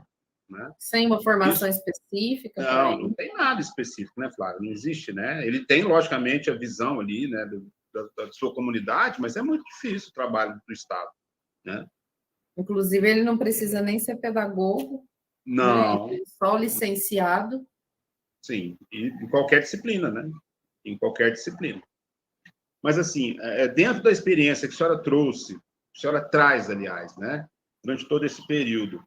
né? Sem uma formação específica também? Não tem nada específico, né, Flávio? Não existe, né? Ele tem, logicamente, a visão ali, né, da sua comunidade, mas é muito difícil o trabalho do Estado, né? Inclusive, ele não precisa nem ser pedagogo, não, né? Só licenciado. Sim, e em qualquer disciplina, né? Em qualquer disciplina. Mas, assim, dentro da experiência que a senhora trouxe, a senhora traz, aliás, né? Durante todo esse período,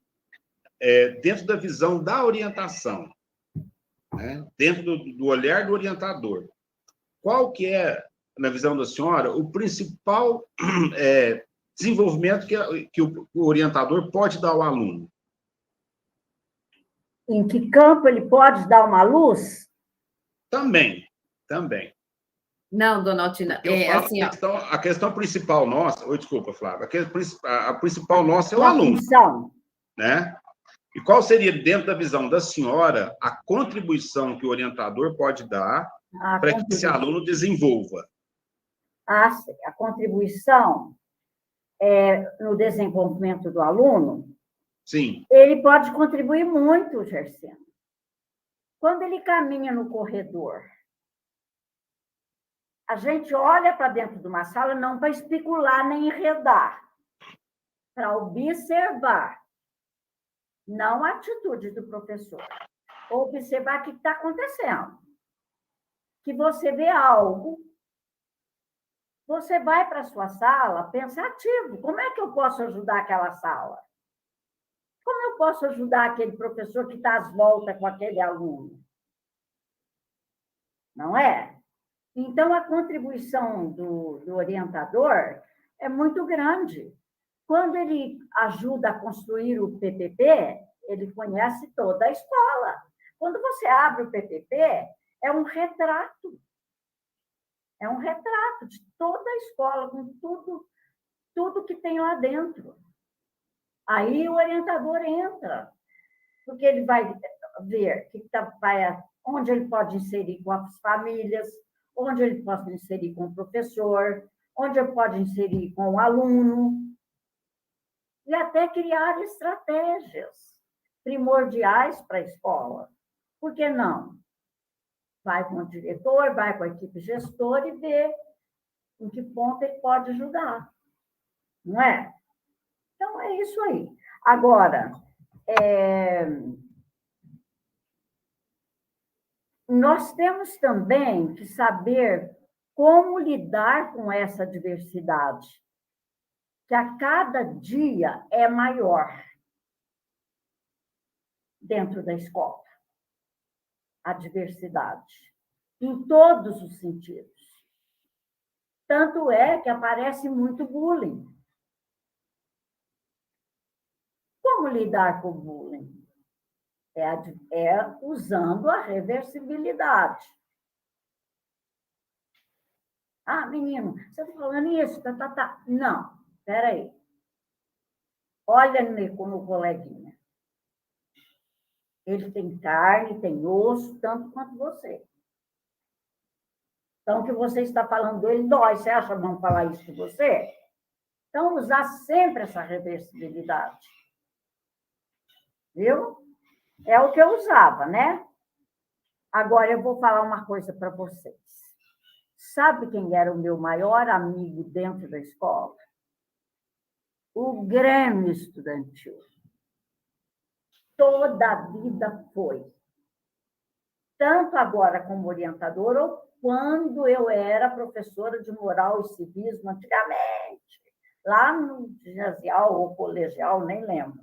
dentro da visão da orientação, né? Dentro do olhar do orientador, qual que é, na visão da senhora, o principal desenvolvimento que o orientador pode dar ao aluno? Em que campo ele pode dar uma luz? Também. Não, dona Altina, assim, a questão principal nossa... desculpa, Flávia. A principal nossa é o aluno. Função. Né? E qual seria, dentro da visão da senhora, a contribuição que o orientador pode dar para que esse aluno desenvolva? A contribuição no desenvolvimento do aluno, sim, ele pode contribuir muito, Gerciano. Quando ele caminha no corredor A gente olha para dentro de uma sala não para especular nem enredar, para observar, não a atitude do professor. Observar o que está acontecendo. Que você vê algo, você vai para a sua sala pensativo. Como é que eu posso ajudar aquela sala? Como eu posso ajudar aquele professor que está às voltas com aquele aluno? Não é? Então, a contribuição do orientador é muito grande. Quando ele ajuda a construir o PPP, ele conhece toda a escola. Quando você abre o PPP, é um retrato. É um retrato de toda a escola, com tudo que tem lá dentro. Aí o orientador entra, porque ele vai ver onde ele pode inserir com as famílias, onde ele pode inserir com o professor, onde ele pode inserir com o aluno, e até criar estratégias primordiais para a escola. Por que não? Vai com o diretor, vai com a equipe gestora e vê em que ponto ele pode ajudar. Não é? Então, é isso aí. Agora, nós temos também que saber como lidar com essa diversidade, que a cada dia é maior dentro da escola. A diversidade, em todos os sentidos. Tanto é que aparece muito bullying. Como lidar com o bullying? É usando a reversibilidade. Ah, menino, você está falando isso? Tá. Não, espera aí. Olha no coleguinha. Ele tem carne, tem osso, tanto quanto você. Então, o que você está falando dele dói. Você acha bom falar isso de você? Então, usar sempre essa reversibilidade. Viu? É o que eu usava, né? Agora, eu vou falar uma coisa para vocês. Sabe quem era o meu maior amigo dentro da escola? O Grêmio Estudantil. Toda a vida foi. Tanto agora como orientadora, ou quando eu era professora de moral e civismo, antigamente, lá no ginasial ou colegial, nem lembro.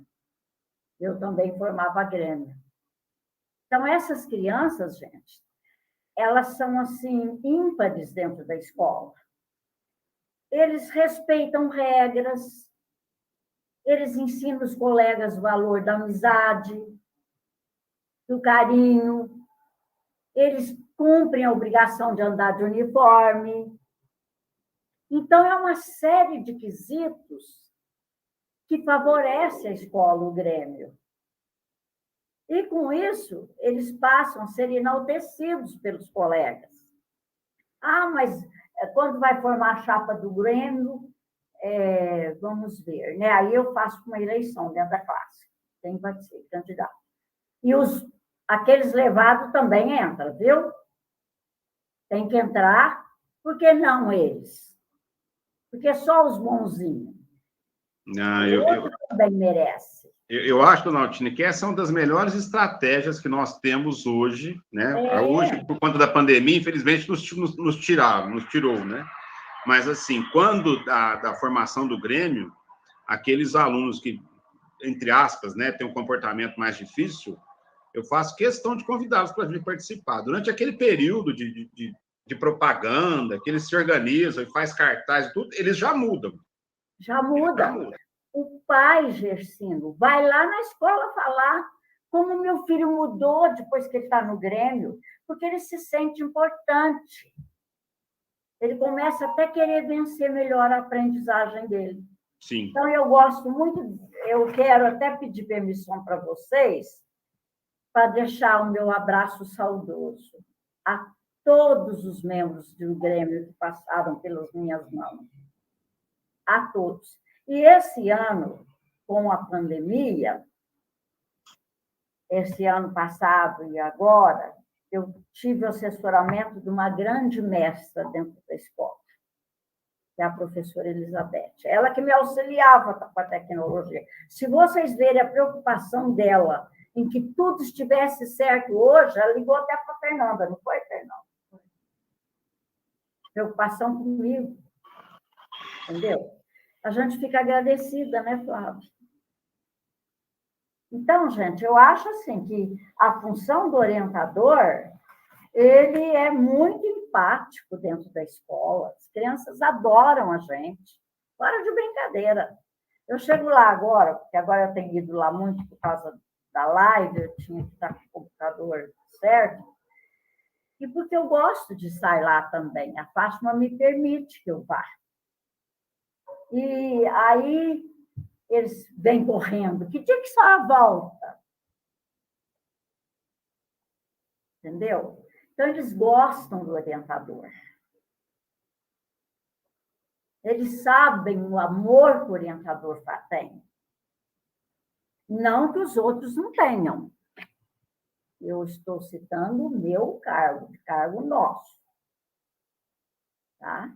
Eu também formava Grêmio. Então, essas crianças, gente, elas são, assim, ímpares dentro da escola. Eles respeitam regras, eles ensinam os colegas o valor da amizade, do carinho, eles cumprem a obrigação de andar de uniforme. Então, é uma série de quesitos que favorece a escola, o Grêmio. E, com isso, eles passam a ser enaltecidos pelos colegas. Ah, mas quando vai formar a chapa do Grêmio, vamos ver, né? Aí eu faço uma eleição dentro da classe. Quem vai ser candidato. E aqueles levados também entram, viu? Tem que entrar, porque não eles? Porque só os bonzinhos. Eu também merece. Eu acho, Dona Altine, que essa é uma das melhores estratégias que nós temos hoje, né? Hoje, por conta da pandemia, infelizmente, nos tirou, né? Mas, assim, quando da formação do Grêmio, aqueles alunos que, entre aspas, né, têm um comportamento mais difícil, eu faço questão de convidá-los para vir participar. Durante aquele período de propaganda, que eles se organizam e faz cartaz e tudo, eles já mudam. Já muda. O pai, Gersino, vai lá na escola falar como meu filho mudou depois que ele está no Grêmio, porque ele se sente importante. Ele começa até a querer vencer melhor a aprendizagem dele. Sim. Então, eu gosto muito, eu quero até pedir permissão para vocês para deixar o meu abraço saudoso a todos os membros do Grêmio que passaram pelas minhas mãos. A todos. E esse ano, com a pandemia, esse ano passado e agora, eu tive o assessoramento de uma grande mestra dentro da escola, que é a professora Elizabeth. Ela que me auxiliava com a tecnologia. Se vocês verem a preocupação dela em que tudo estivesse certo hoje, ela ligou até para a Fernanda, não foi, Fernanda? Preocupação comigo. Entendeu? A gente fica agradecida, né, Flávia? Então, gente, eu acho assim que a função do orientador, ele é muito empático dentro da escola. As crianças adoram a gente. Fora de brincadeira. Eu chego lá agora, porque agora eu tenho ido lá muito por causa da live, eu tinha que estar com o computador certo, e porque eu gosto de estar lá também. A Fátima me permite que eu vá. E aí eles vêm correndo. Que dia que só a volta? Entendeu? Então, eles gostam do orientador. Eles sabem o amor que o orientador tem. Não que os outros não tenham. Eu estou citando o meu cargo nosso. Tá?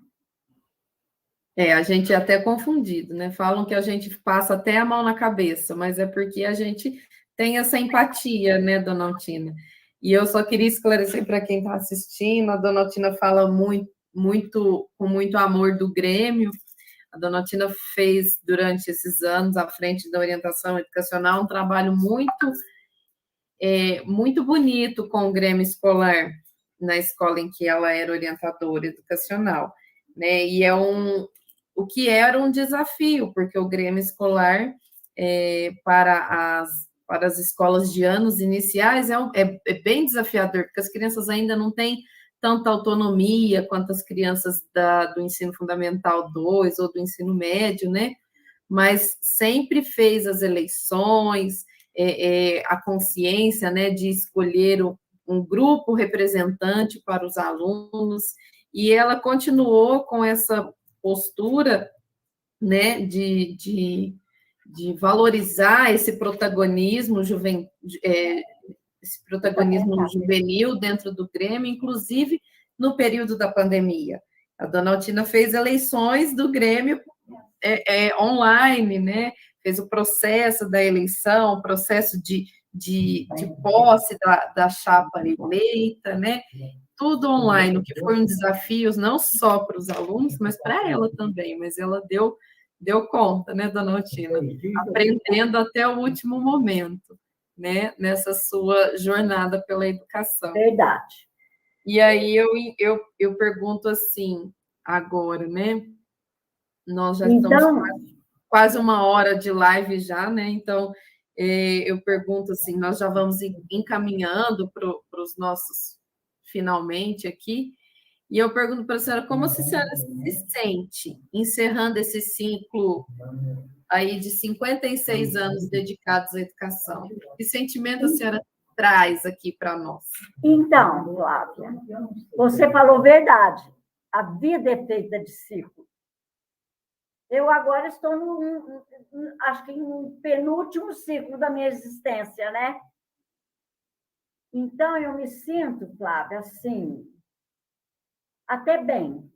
A gente é até confundido, né? Falam que a gente passa até a mão na cabeça, mas é porque a gente tem essa empatia, né, dona Altina? E eu só queria esclarecer para quem está assistindo, a dona Altina fala com muito amor do Grêmio. A dona Altina fez, durante esses anos, à frente da orientação educacional, um trabalho muito bonito com o Grêmio escolar, na escola em que ela era orientadora educacional, né? E o que era um desafio, porque o Grêmio escolar, para as escolas de anos iniciais, é bem desafiador, porque as crianças ainda não têm tanta autonomia quanto as crianças do ensino fundamental 2 ou do ensino médio, né? Mas sempre fez as eleições, a consciência, né, de escolher um grupo representante para os alunos, e ela continuou com essa postura, né, de valorizar esse protagonismo juvenil dentro do Grêmio, inclusive no período da pandemia. A dona Altina fez eleições do Grêmio online, né? Fez o processo da eleição, o processo de posse da chapa eleita, né? Tudo online, o que foi um desafio não só para os alunos, mas para ela também, mas ela deu conta, né, dona Altina? Aprendendo até o último momento, né, nessa sua jornada pela educação. Verdade. E aí eu pergunto assim, agora, né? Nós já estamos quase uma hora de live já, né? Então, eu pergunto assim, nós já vamos encaminhando para os nossos finalmente aqui, e eu pergunto para a senhora como a senhora se sente encerrando esse ciclo aí de 56 anos dedicados à educação. Que sentimento a senhora traz aqui para nós? Então, Flávia, você falou verdade. A vida é feita de ciclo. Eu agora estou acho que no penúltimo ciclo da minha existência, né? Então, eu me sinto, Flávia, assim, até bem,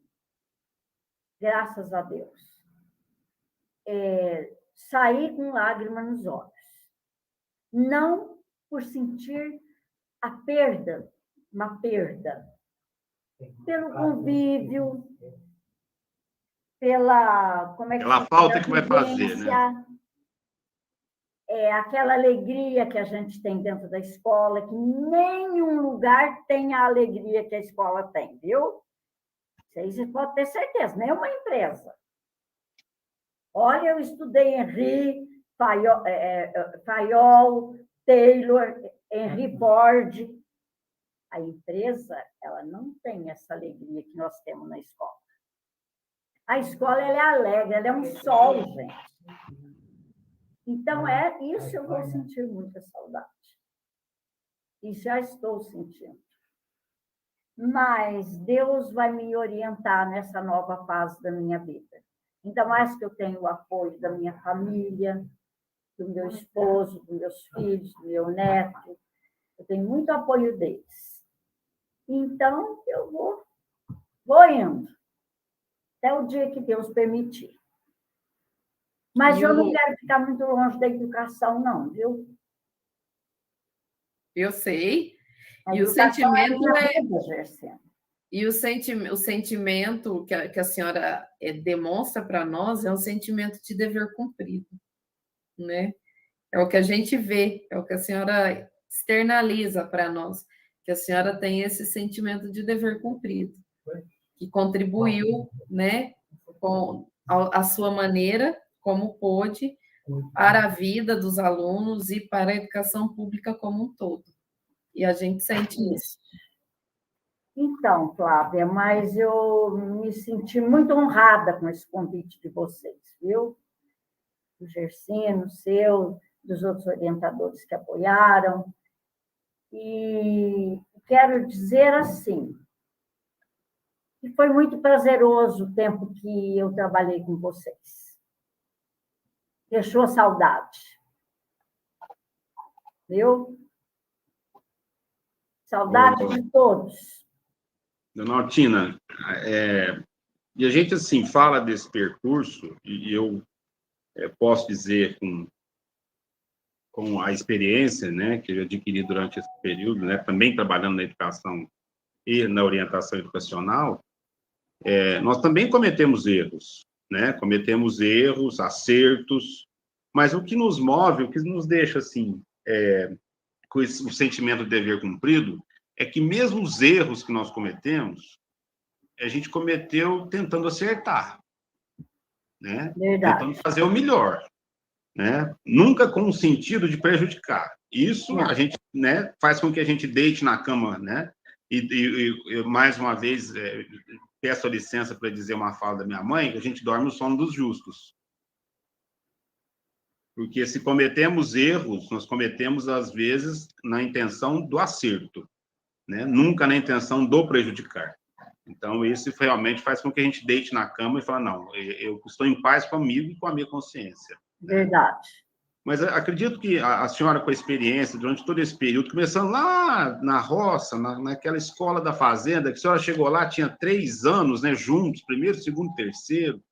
graças a Deus. Saí com lágrima nos olhos. Não por sentir a perda, uma perda, pelo convívio, pela falta que vai fazer, né? Aquela alegria que a gente tem dentro da escola, que nenhum lugar tem a alegria que a escola tem, viu? Você pode ter certeza, nenhuma empresa. Olha, eu estudei Henry, Fayol, Taylor, Henry Ford. A empresa, ela não tem essa alegria que nós temos na escola. A escola, ela é alegre, ela é um sol, gente. Então, isso eu vou sentir muita saudade. E já estou sentindo. Mas Deus vai me orientar nessa nova fase da minha vida. Ainda mais que eu tenho o apoio da minha família, do meu esposo, dos meus filhos, do meu neto. Eu tenho muito apoio deles. Então, eu vou indo, até o dia que Deus permitir. Mas eu não quero ficar muito longe da educação, não, viu? Eu sei. E o sentimento E o sentimento que a senhora demonstra para nós é um sentimento de dever cumprido, né? É o que a gente vê, é o que a senhora externaliza para nós, que a senhora tem esse sentimento de dever cumprido, que contribuiu, né, com a sua maneira, como pôde, para a vida dos alunos e para a educação pública como um todo. E a gente sente isso. Então, Flávia, mas eu me senti muito honrada com esse convite de vocês, viu? Do Gersino, seu, dos outros orientadores que apoiaram. E quero dizer assim, que foi muito prazeroso o tempo que eu trabalhei com vocês. Deixou saudade. Viu? Saudade de todos. Dona Altina, e a gente, assim, fala desse percurso, e eu posso dizer com a experiência, né, que eu adquiri durante esse período, né, também trabalhando na educação e na orientação educacional, nós também cometemos erros, né, cometemos erros, acertos, mas o que nos move, o que nos deixa, assim, com o sentimento de dever cumprido, é que mesmo os erros que nós cometemos, a gente cometeu tentando acertar, né? Verdade. Tentando fazer o melhor, né? Nunca com o sentido de prejudicar. Isso a gente, né, faz com que a gente deite na cama, né? E mais uma vez, peço licença para dizer uma fala da minha mãe, que a gente dorme o sono dos justos. Porque se cometemos erros, nós cometemos, às vezes, na intenção do acerto, né? Nunca na intenção do prejudicar. Então, isso realmente faz com que a gente deite na cama e fale, não, eu estou em paz comigo e com a minha consciência. Verdade. Mas acredito que a senhora, com a experiência, durante todo esse período, começando lá na roça, naquela escola da fazenda, que a senhora chegou lá, tinha 3 anos, né, juntos, primeiro, segundo, terceiro,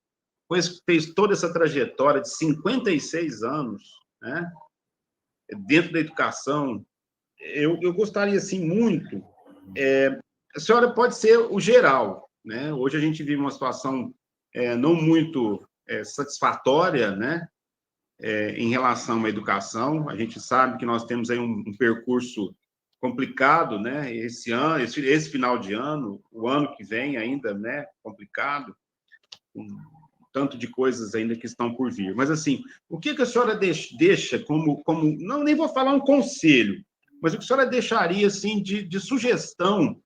depois fez toda essa trajetória de 56 anos, né, dentro da educação. Eu gostaria, assim, muito... a senhora pode ser o geral, né? Hoje a gente vive uma situação não muito satisfatória, né? Em relação à educação. A gente sabe que nós temos aí um percurso complicado, né? Esse ano, esse final de ano, o ano que vem ainda, né? Complicado, com tanto de coisas ainda que estão por vir. Mas, assim, o que a senhora deixa como não, nem vou falar um conselho, mas o que a senhora deixaria, assim, de sugestão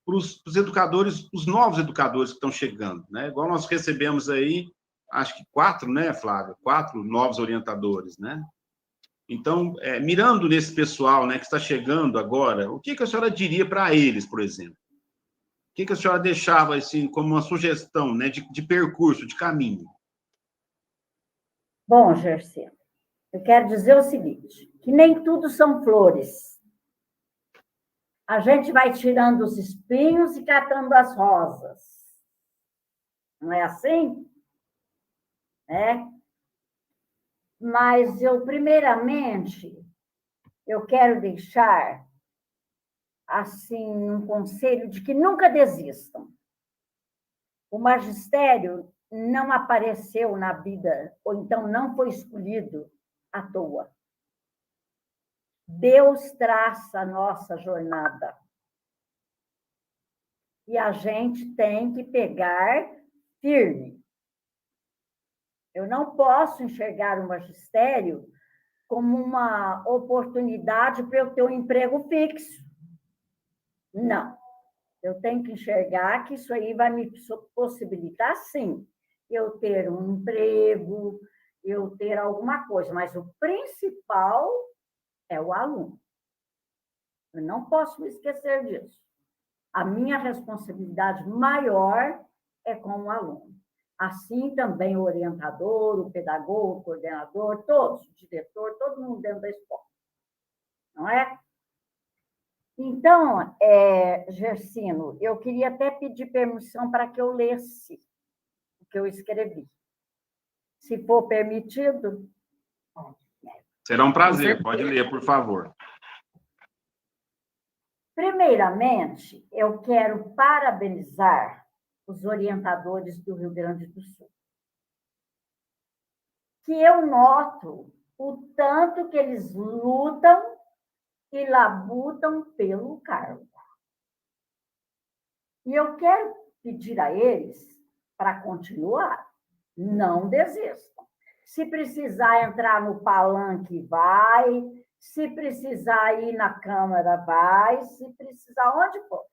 para os educadores, os novos educadores que estão chegando, né? Igual nós recebemos aí, acho que 4, né, Flávia? 4 novos orientadores, né? Então, mirando nesse pessoal, né, que está chegando agora, o que a senhora diria para eles, por exemplo? O que a senhora deixava, assim, como uma sugestão, né, de percurso, de caminho? Bom, Gersino, eu quero dizer o seguinte, que nem tudo são flores. A gente vai tirando os espinhos e catando as rosas. Não é assim? Mas eu, primeiramente, eu quero deixar assim um conselho de que nunca desistam. O magistério não apareceu na vida, ou então não foi escolhido à toa. Deus traça a nossa jornada. E a gente tem que pegar firme. Eu não posso enxergar o magistério como uma oportunidade para eu ter um emprego fixo. Não. Eu tenho que enxergar que isso aí vai me possibilitar, sim, eu ter um emprego, eu ter alguma coisa, mas o principal é o aluno. Eu não posso me esquecer disso. A minha responsabilidade maior é com o aluno. Assim também o orientador, o pedagogo, o coordenador, todos, o diretor, todo mundo dentro da escola. Não é? Então, Gersino, eu queria até pedir permissão para que eu lesse o que eu escrevi. Se for permitido. Será um prazer, pode ler, por favor. Primeiramente, eu quero parabenizar os orientadores do Rio Grande do Sul. Que eu noto o tanto que eles lutam e labutam pelo cargo. E eu quero pedir a eles para continuar, não desistam. Se precisar entrar no palanque, vai. Se precisar ir na Câmara, vai. Se precisar, onde for.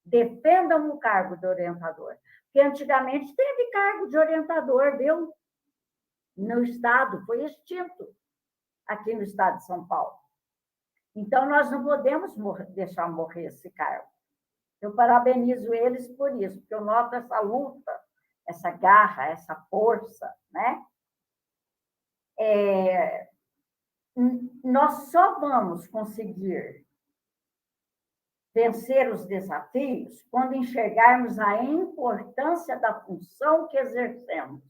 Defendam o cargo de orientador. Porque antigamente teve cargo de orientador, viu? No Estado, foi extinto, aqui no Estado de São Paulo. Então, nós não podemos deixar morrer esse cargo. Eu parabenizo eles por isso, porque eu noto essa luta, essa garra, essa força, né? Nós só vamos conseguir vencer os desafios quando enxergarmos a importância da função que exercemos.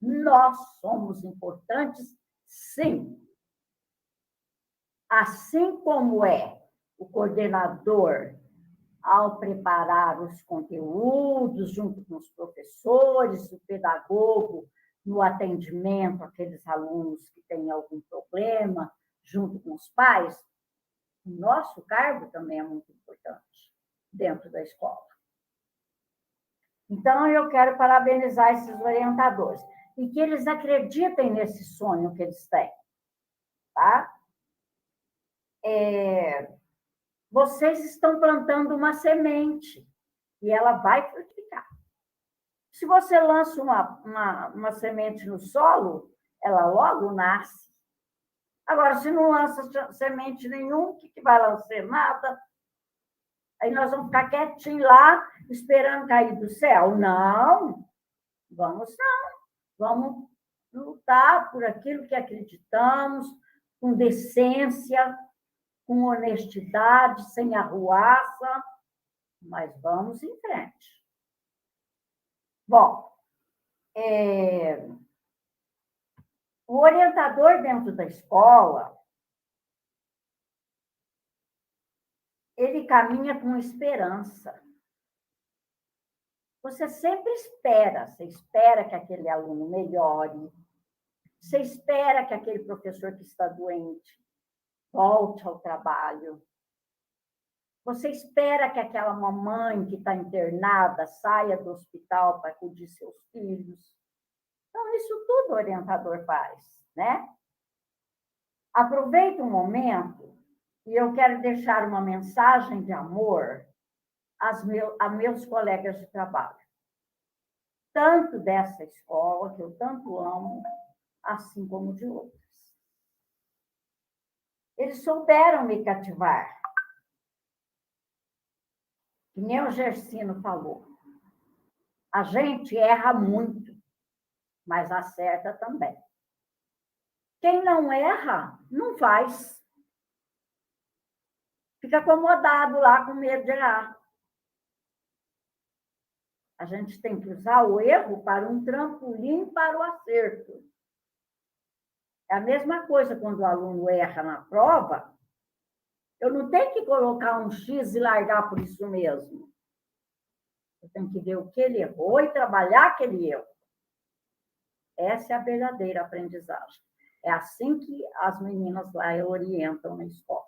Nós somos importantes, sim. Assim como é o coordenador ao preparar os conteúdos junto com os professores, o pedagogo no atendimento àqueles alunos que têm algum problema, junto com os pais, o nosso cargo também é muito importante dentro da escola. Então, eu quero parabenizar esses orientadores e que eles acreditem nesse sonho que eles têm, tá? Vocês estão plantando uma semente e ela vai frutificar. Se você lança uma semente no solo, ela logo nasce. Agora, se não lança semente nenhuma, o que vai lançar? Nada. Aí nós vamos ficar quietinhos lá, esperando cair do céu. Não, vamos não. Vamos lutar por aquilo que acreditamos, com decência, com honestidade, sem arruaça, mas vamos em frente. Bom, o orientador dentro da escola, ele caminha com esperança. Você sempre espera, você espera que aquele aluno melhore, você espera que aquele professor que está doente volte ao trabalho, você espera que aquela mamãe que está internada saia do hospital para cuidar de seus filhos. Então, isso tudo o orientador faz, né? Aproveita um momento e eu quero deixar uma mensagem de amor a meus colegas de trabalho. Tanto dessa escola, que eu tanto amo, assim como de outras. Eles souberam me cativar. Que nem o Gersino falou. A gente erra muito, mas acerta também. Quem não erra, não faz. Fica acomodado lá com medo de errar. A gente tem que usar o erro para um trampolim para o acerto. É a mesma coisa quando o aluno erra na prova. Eu não tenho que colocar um X e largar por isso mesmo. Eu tenho que ver o que ele errou e trabalhar aquele erro. Essa é a verdadeira aprendizagem. É assim que as meninas lá orientam na escola.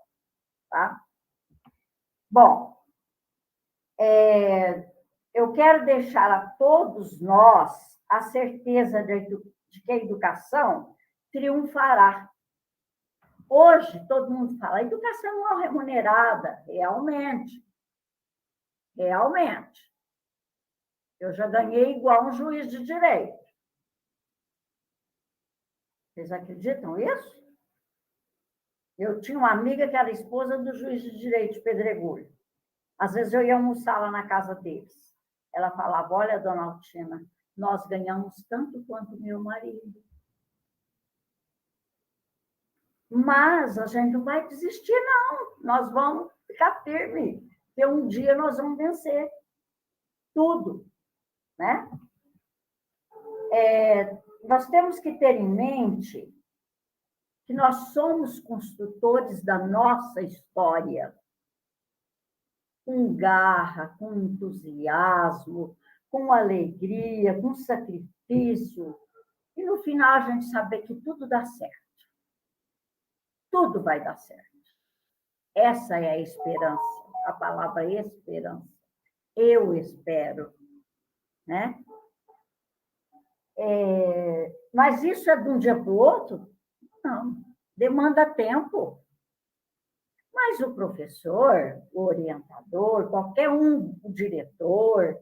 Tá? Bom, eu quero deixar a todos nós a certeza de que a educação triunfará. Hoje, todo mundo fala, a educação não é remunerada. Realmente. Realmente. Eu já ganhei igual um juiz de direito. Vocês acreditam nisso? Eu tinha uma amiga que era esposa do juiz de direito de Pedregulho. Às vezes eu ia almoçar lá na casa deles. Ela falava, olha, dona Altina, nós ganhamos tanto quanto meu marido. Mas a gente não vai desistir, não. Nós vamos ficar firme, porque um dia nós vamos vencer tudo, né? Nós temos que ter em mente que nós somos construtores da nossa história, com garra, com entusiasmo, com alegria, com sacrifício, e no final a gente saber que tudo dá certo. Tudo vai dar certo. Essa é a esperança, a palavra esperança. Eu espero, né? Mas isso é de um dia para o outro? Não, demanda tempo. Mas o professor, o orientador, qualquer um, o diretor,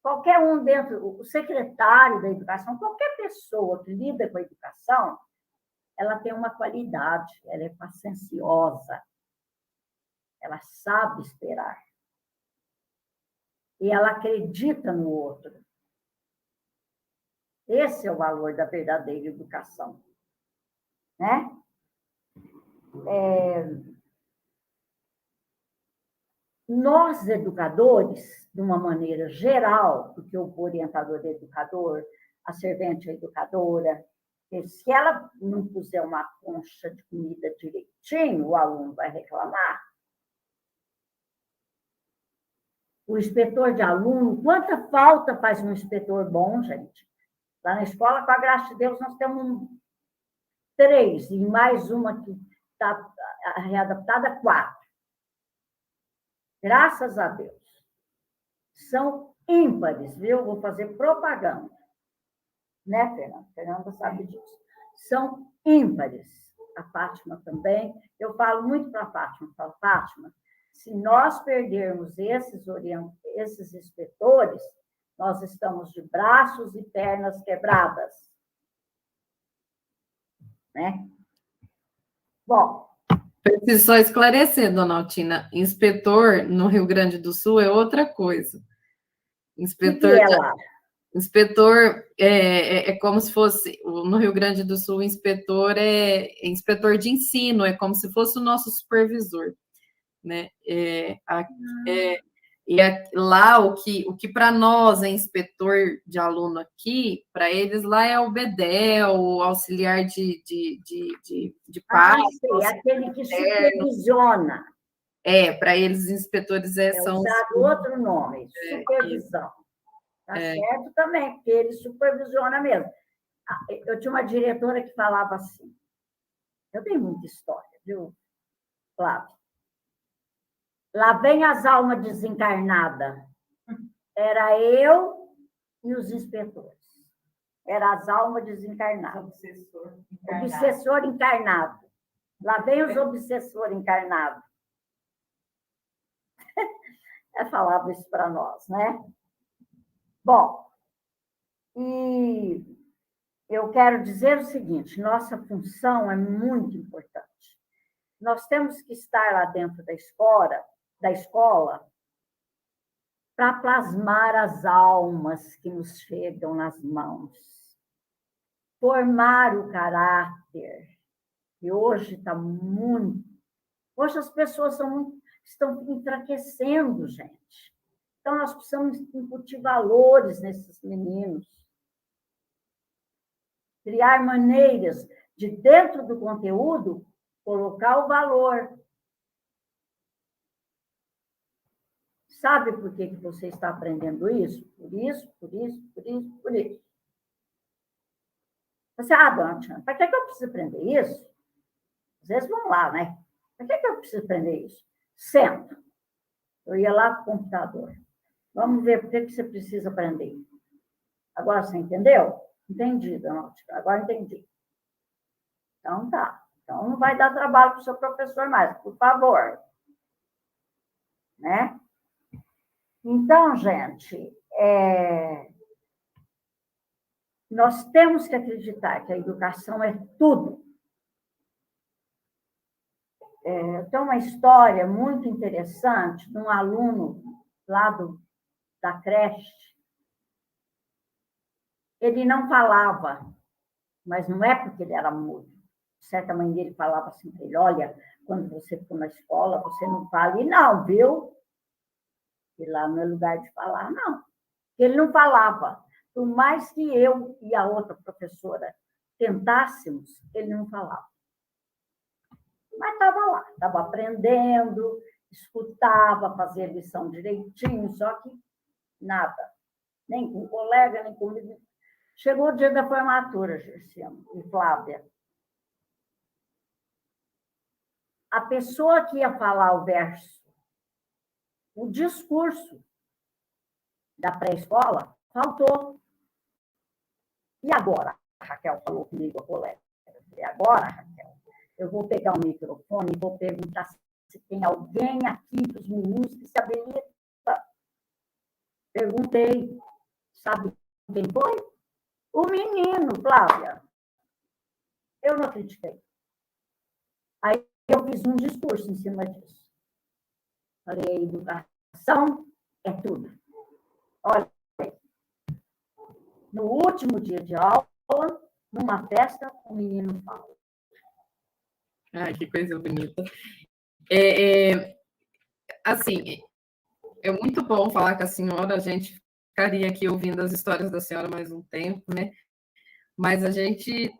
qualquer um dentro, o secretário da educação, qualquer pessoa que lida com a educação, ela tem uma qualidade, ela é pacienciosa, ela sabe esperar. E ela acredita no outro. Esse é o valor da verdadeira educação, né? Nós, educadores, de uma maneira geral, porque o orientador é educador, a servente é educadora, porque se ela não puser uma concha de comida direitinho, o aluno vai reclamar. O inspetor de aluno, quanta falta faz um inspetor bom, gente? Lá na escola, com a graça de Deus, nós temos 3, e mais uma que está readaptada, 4. Graças a Deus. São ímpares, viu? Vou fazer propaganda. Né, Fernanda? Fernanda sabe disso. São ímpares. A Fátima também. Eu falo muito para a Fátima. Falo, Fátima, se nós perdermos esses inspetores, nós estamos de braços e pernas quebradas. Né? Bom, preciso só esclarecer, dona Altina, inspetor no Rio Grande do Sul é outra coisa. Inspetor, inspetor é como se fosse, no Rio Grande do Sul, o inspetor é inspetor de ensino, é como se fosse o nosso supervisor, né? E lá, o que para nós é inspetor de aluno aqui, para eles lá é o BEDEL, o auxiliar de paz. Sei, aquele que supervisiona. Para eles, os inspetores são... usado outro nome, supervisão. Tá certo também, porque ele supervisiona mesmo. Eu tinha uma diretora que falava assim, eu tenho muita história, viu, Flávio? Lá vem as almas desencarnadas. Era eu e os inspetores. Era as almas desencarnadas. Obsessor encarnado. Lá vem os obsessores encarnados. Falava isso para nós, né? Bom, e eu quero dizer o seguinte, nossa função é muito importante. Nós temos que estar lá dentro da escola para plasmar as almas que nos chegam nas mãos, formar o caráter, que hoje está muito... Hoje as pessoas estão enfraquecendo, gente. Então, nós precisamos incutir valores nesses meninos, criar maneiras de, dentro do conteúdo, colocar o valor. Sabe por que você está aprendendo isso? Por isso, por isso, por isso, por isso. Você, dona Tiana, para que eu preciso aprender isso? Às vezes vão lá, né? Para que eu preciso aprender isso? Sento. Eu ia lá para o computador. Vamos ver por que você precisa aprender. Agora você entendeu? Entendi, dona Tiana. Agora entendi. Então tá. Então não vai dar trabalho para o seu professor mais, por favor. Né? Então, gente, nós temos que acreditar que a educação é tudo. Tem uma história muito interessante de um aluno lá da creche. Ele não falava, mas não é porque ele era mudo. De certa maneira, ele falava assim para ele, olha, quando você for na escola, você não fale não, viu? E lá não é lugar de falar, não. Ele não falava. Por mais que eu e a outra professora tentássemos, ele não falava. Mas estava lá, estava aprendendo, escutava, fazia lição direitinho, só que nada. Nem com colega, nem comigo. Chegou o dia da formatura, Gerciano e Flávia. A pessoa que ia falar o verso, o discurso da pré-escola, faltou. E agora? A Raquel falou comigo, a colega. E agora, Raquel, eu vou pegar o microfone e vou perguntar se tem alguém aqui dos meninos que se habilita. Perguntei, sabe quem foi? O menino, Flávia. Eu não critiquei. Aí eu fiz um discurso em cima disso. Falei, educação é tudo. Olha, no último dia de aula, numa festa, o menino fala. Ai, que coisa bonita. Assim, é muito bom falar com a senhora, a gente ficaria aqui ouvindo as histórias da senhora mais um tempo, né? Mas a gente,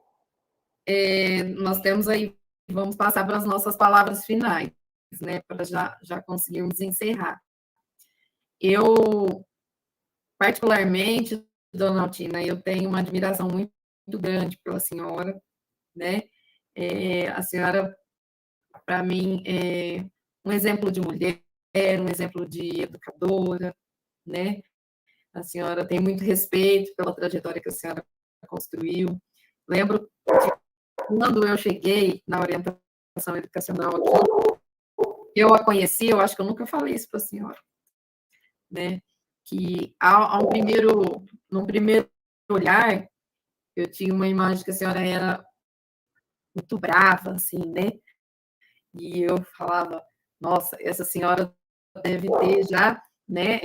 nós temos aí, vamos passar para as nossas palavras finais, né? Para já conseguirmos encerrar. Eu, particularmente, dona Altina, eu tenho uma admiração muito grande pela senhora, né? A senhora, para mim, é um exemplo de mulher, um exemplo de educadora, né? A senhora tem muito respeito pela trajetória que a senhora construiu. Lembro que quando eu cheguei na orientação educacional aqui, eu a conheci, eu acho que eu nunca falei isso para a senhora, né? Que num primeiro olhar, eu tinha uma imagem que a senhora era muito brava, assim, né? E eu falava, nossa, essa senhora deve ter já, né,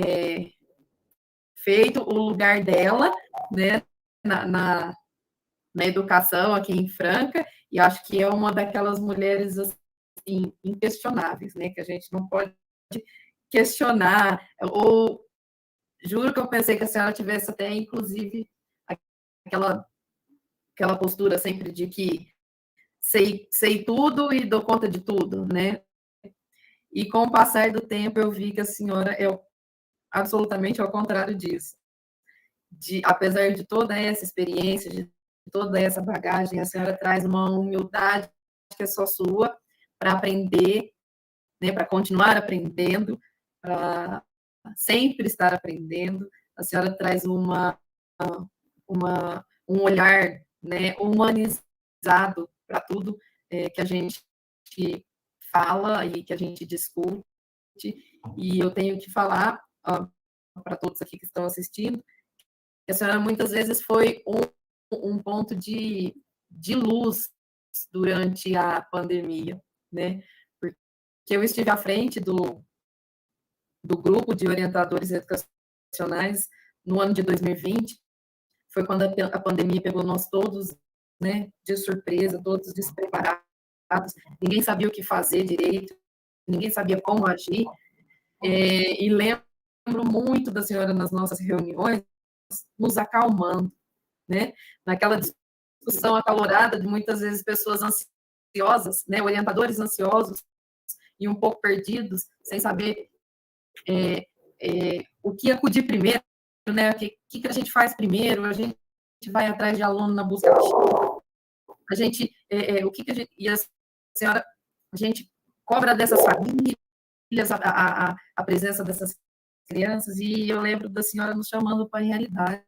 feito o lugar dela, né, na educação aqui em Franca, e acho que é uma daquelas mulheres, assim, inquestionáveis, né, que a gente não pode questionar, ou juro que eu pensei que a senhora tivesse até, inclusive, aquela postura sempre de que sei tudo e dou conta de tudo, né? E com o passar do tempo eu vi que a senhora é absolutamente ao contrário disso. Apesar de toda essa experiência, de toda essa bagagem, a senhora traz uma humildade que é só sua para aprender, né, para continuar aprendendo, para sempre estar aprendendo. A senhora traz um olhar, né, humanizado para tudo que a gente fala e que a gente discute. E eu tenho que falar para todos aqui que estão assistindo, que a senhora muitas vezes foi um ponto de luz durante a pandemia, né? Porque eu estive à frente do grupo de orientadores educacionais no ano de 2020, foi quando a pandemia pegou nós todos, né, de surpresa, todos despreparados, ninguém sabia o que fazer direito, ninguém sabia como agir, e lembro muito da senhora nas nossas reuniões, nos acalmando, né, naquela discussão acalorada de muitas vezes pessoas ansiosas, né, orientadores ansiosos e um pouco perdidos, sem saber o que acudir primeiro, né, o que a gente faz primeiro, a gente vai atrás de aluno na busca de a gente, o que a gente, e a senhora, a gente cobra dessas famílias a presença dessas crianças, e eu lembro da senhora nos chamando para a realidade,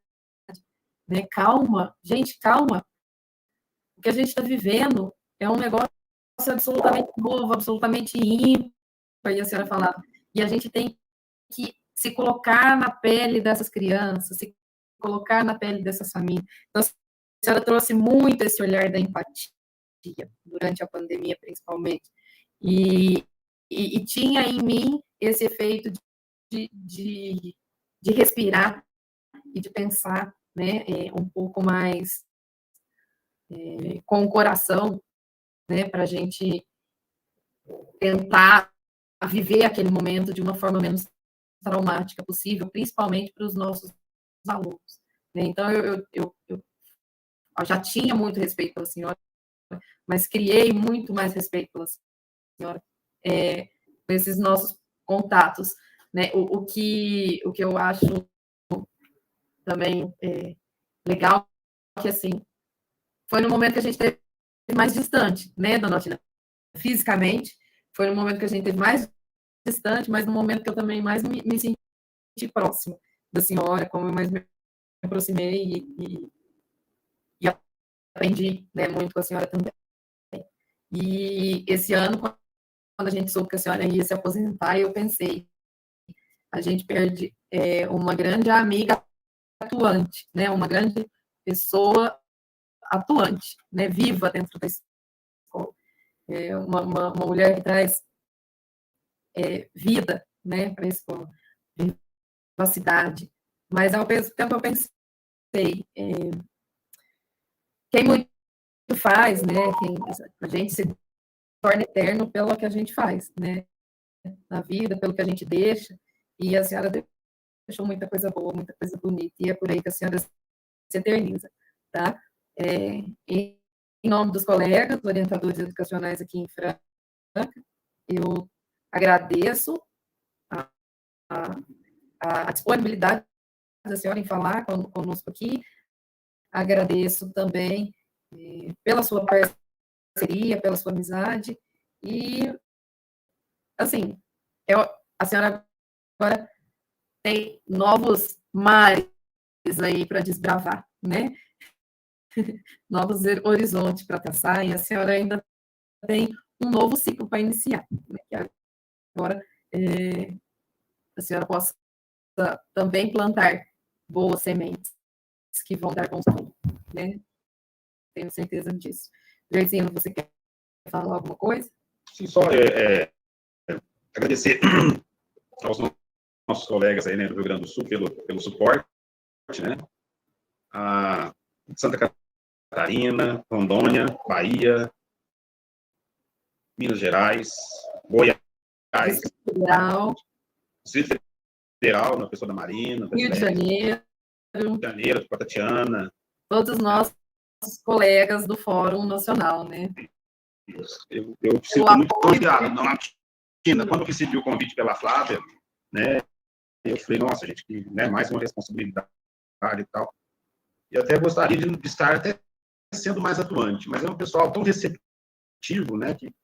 né, calma, gente, calma, o que a gente está vivendo é um negócio absolutamente novo, absolutamente ímpar, e a senhora falava, e a gente tem que se colocar na pele dessas crianças, se colocar na pele dessas famílias. Então, a senhora trouxe muito esse olhar da empatia, durante a pandemia, principalmente. E tinha em mim esse efeito de respirar e de pensar, né, um pouco mais com o coração, né, para a gente tentar viver aquele momento de uma forma menos traumática possível, principalmente para os nossos alunos, né? Então, eu já tinha muito respeito pela senhora, mas criei muito mais respeito pela senhora com esses nossos contatos, né? O que eu acho também legal, que assim, foi no momento que a gente esteve mais distante, né, dona Otina? Fisicamente, foi no momento que a gente esteve mais distante, mas no momento que eu também mais me senti próximo da senhora, como eu mais me aproximei e aprendi, né, muito com a senhora também. E esse ano, quando a gente soube que a senhora ia se aposentar, eu pensei, a gente perde uma grande amiga atuante, né, uma grande pessoa atuante, né, viva dentro da escola. Uma mulher que traz vida, né, para a escola, vivacidade. Mas, ao mesmo tempo, eu pensei, quem muito faz, né, a gente se torna eterno pelo que a gente faz, né, na vida, pelo que a gente deixa, e a senhora deixou muita coisa boa, muita coisa bonita, e é por aí que a senhora se eterniza, tá? Em nome dos colegas, orientadores educacionais aqui em Franca, eu agradeço a disponibilidade da senhora em falar conosco aqui, agradeço também pela sua parceria, pela sua amizade, e, assim, a senhora agora tem novos mares aí para desbravar, né? Novos horizontes para traçar, e a senhora ainda tem um novo ciclo para iniciar, né? Que agora a senhora possa também plantar boas sementes que vão dar bons frutos, né? Tenho certeza disso. Jairzinho, você quer falar alguma coisa? Sim, só agradecer aos nossos colegas aí, né, do Rio Grande do Sul pelo suporte, né? A Santa Catarina, Rondônia, Bahia, Minas Gerais, Goiás, Distrito Federal, na pessoa da Marina, Rio de Janeiro, Tatiana. Todos os nossos colegas do Fórum Nacional, né? Eu sinto muito confiado. Quando eu recebi o convite pela Flávia, né, eu falei, nossa, gente, que, né, mais uma responsabilidade e tal. E até gostaria de estar até sendo mais atuante, mas é um pessoal tão receptivo, né, que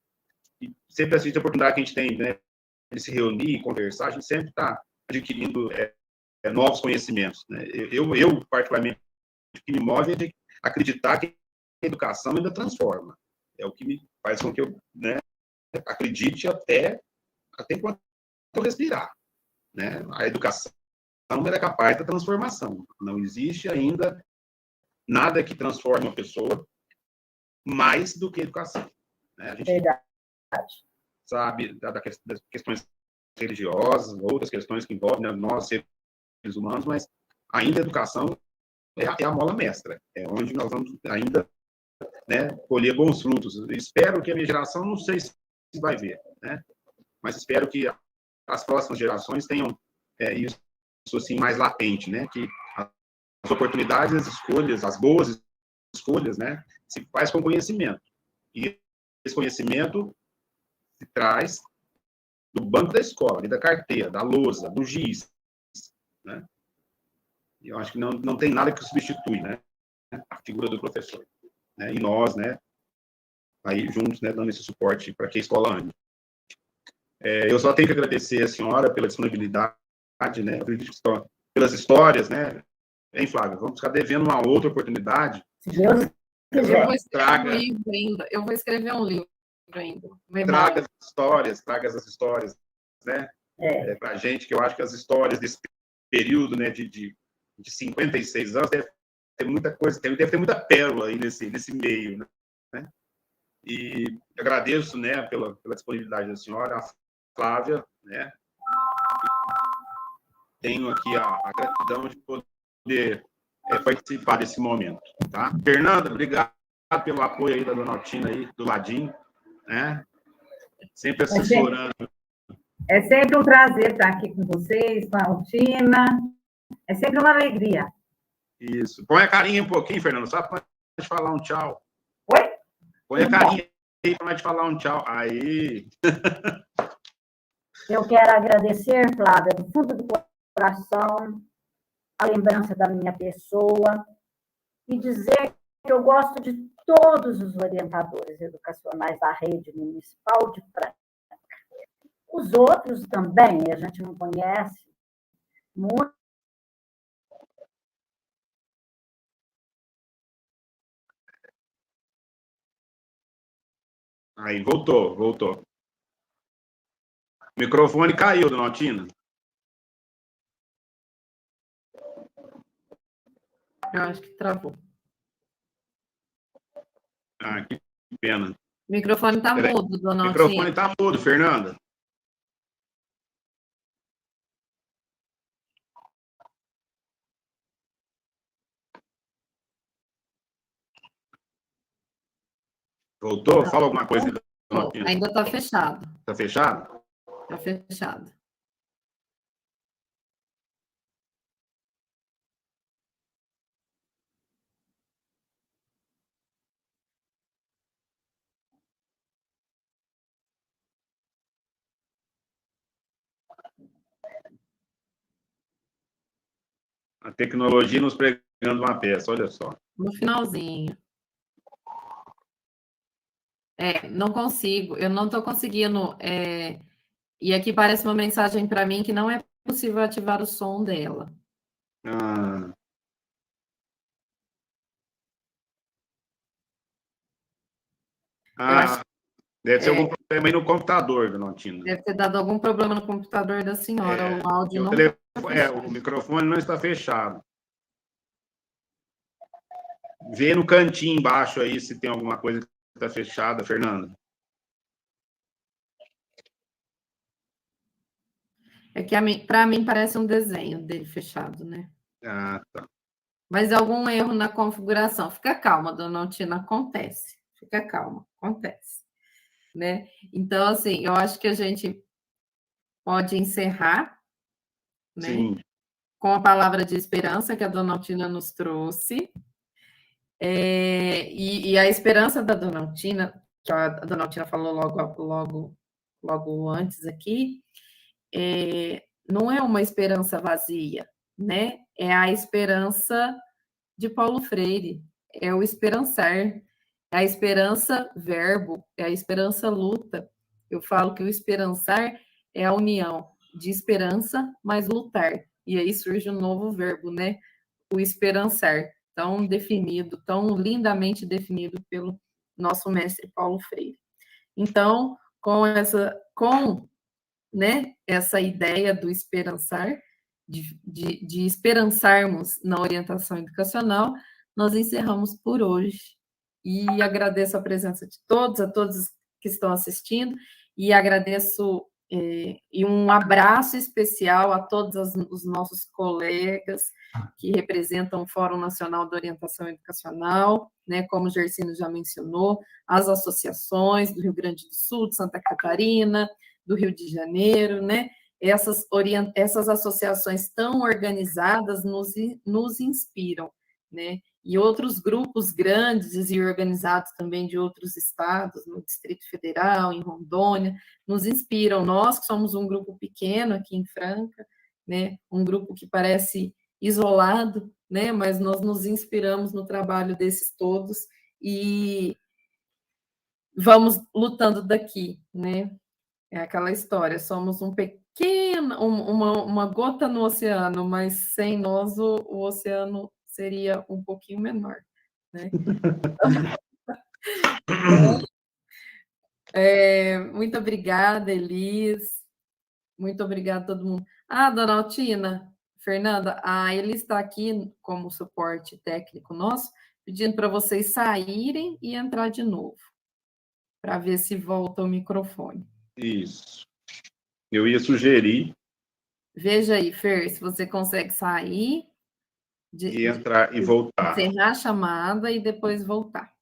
sempre a oportunidade que a gente tem, né, de se reunir, conversar, a gente sempre está adquirindo novos conhecimentos, né. Eu, particularmente, o que me move é de acreditar que a educação ainda transforma. É o que me faz com que eu, né, acredite até enquanto eu respirar, né. A educação é capaz da transformação. Não existe ainda nada que transforme uma pessoa mais do que a educação, né? A gente sabe das questões religiosas, outras questões que envolvem, né, nós, seres humanos, mas ainda a educação é a mola mestra, é onde nós vamos ainda, né, colher bons frutos. Espero que a minha geração, não sei se vai ver, né, mas espero que as próximas gerações tenham isso assim mais latente, né, que as oportunidades, as escolhas, as boas escolhas, né, se faz com conhecimento. E esse conhecimento se traz do banco da escola, da carteira, da lousa, do giz, né? E eu acho que não tem nada que substitui, né, a figura do professor, né? E nós, né, aí juntos, né, dando esse suporte para que a escola ande. Eu só tenho que agradecer a senhora pela disponibilidade, né, pelas histórias, né. Hein, Flávio, vamos ficar devendo uma outra oportunidade. Eu vou escrever um livro ainda. Traga as histórias, né, para a gente, que eu acho que as histórias desse período, né, de 56 anos, deve ter muita coisa, deve ter muita pérola aí nesse meio, né? E agradeço, né, pela disponibilidade da senhora, a Flávia, né? Tenho aqui a gratidão de poder participar desse momento, tá? Fernanda, obrigado pelo apoio aí da dona Otina aí, do ladinho, né? Sempre assessorando. É sempre um prazer estar aqui com vocês, com a Altina. É sempre uma alegria. Isso. Põe a carinha um pouquinho, Fernando, só para te falar um tchau. Oi? Põe a carinha aí para te falar um tchau. Aí. Eu quero agradecer, Flávia, do fundo do coração, a lembrança da minha pessoa e dizer que eu gosto de todos os orientadores educacionais da rede municipal de Franca. Os outros também, a gente não conhece muito. Aí, voltou. O microfone caiu, dona Altina. Eu acho que travou. Ah, que pena. O microfone está mudo, O dona microfone Altina. está mudo, Fernanda. Voltou? Fala alguma coisa, dona Altina. Ainda está fechado. Está fechado? Está fechado. A tecnologia nos pregando uma peça, olha só. No finalzinho. Não consigo. Eu não estou conseguindo. E aqui parece uma mensagem para mim que não é possível ativar o som dela. Ah, acho- deve ser algum problema aí no computador, dona Altina. Deve ter dado algum problema no computador da senhora. O áudio não. O microfone não está fechado. Vê no cantinho embaixo aí se tem alguma coisa que está fechada, Fernanda. É que para mim parece um desenho dele fechado, né? Ah, tá. Mas algum erro na configuração. Fica calma, dona Altina, acontece. Fica calma, acontece. Né? Então, assim, eu acho que a gente pode encerrar, né? Sim. Com a palavra de esperança que a dona Altina nos trouxe. E a esperança da dona Altina, que a dona Altina falou logo antes aqui, não é uma esperança vazia, né? É a esperança de Paulo Freire, é o esperançar, é a esperança verbo, é a esperança luta. Eu falo que o esperançar é a união de esperança mais lutar. E aí surge um novo verbo, né? O esperançar, tão definido, tão lindamente definido pelo nosso mestre Paulo Freire. Então, com essa ideia do esperançar, de esperançarmos na orientação educacional, nós encerramos por hoje. E agradeço a presença de todos, a todos que estão assistindo, e agradeço e um abraço especial a todos os nossos colegas que representam o Fórum Nacional de Orientação Educacional, né, como o Gersino já mencionou, as associações do Rio Grande do Sul, de Santa Catarina, do Rio de Janeiro, né? Essas associações tão organizadas nos inspiram, né? E outros grupos grandes e organizados também de outros estados, no Distrito Federal, em Rondônia, nos inspiram. Nós, que somos um grupo pequeno aqui em Franca, né? Um grupo que parece isolado, né? Mas nós nos inspiramos no trabalho desses todos e vamos lutando daqui, né? É aquela história, somos um pequeno, uma gota no oceano, mas sem nós o oceano seria um pouquinho menor, né? Muito obrigada, Elis. Muito obrigada a todo mundo. Dona Altina, Fernanda, a Elis está aqui como suporte técnico nosso, pedindo para vocês saírem e entrar de novo, para ver se volta o microfone. Isso. Eu ia sugerir. Veja aí, Fer, se você consegue sair. E entrar e voltar. Encerrar a chamada e depois voltar.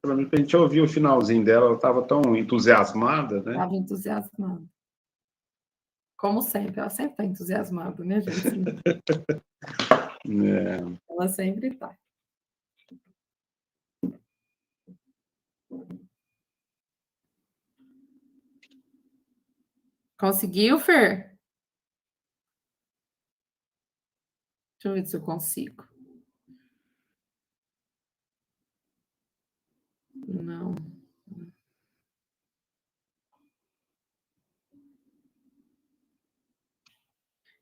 Pelo menos a gente ouviu o finalzinho dela, ela estava tão entusiasmada, né? Estava entusiasmada. Como sempre, ela sempre está entusiasmada, né, gente? É. Ela sempre está. Conseguiu, Fer? Deixa eu ver se eu consigo. Não.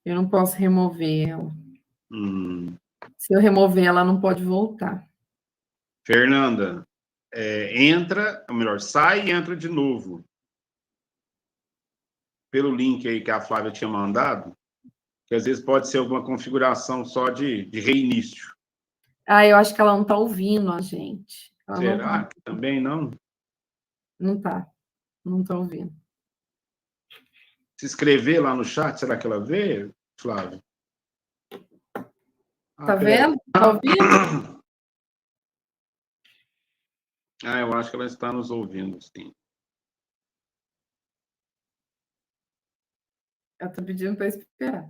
Eu não posso remover ela. Se eu remover, ela não pode voltar. Fernanda, entra, ou melhor, sai e entra de novo. Pelo link aí que a Flávia tinha mandado, que às vezes pode ser alguma configuração só de reinício. Eu acho que ela não está ouvindo a gente. Ela Será não... que também não? Não está. Não está ouvindo. Se escrever lá no chat, será que ela vê, Flávia? Tá vendo? Tá ouvindo? Eu acho que ela está nos ouvindo, sim. Ela está pedindo para esperar.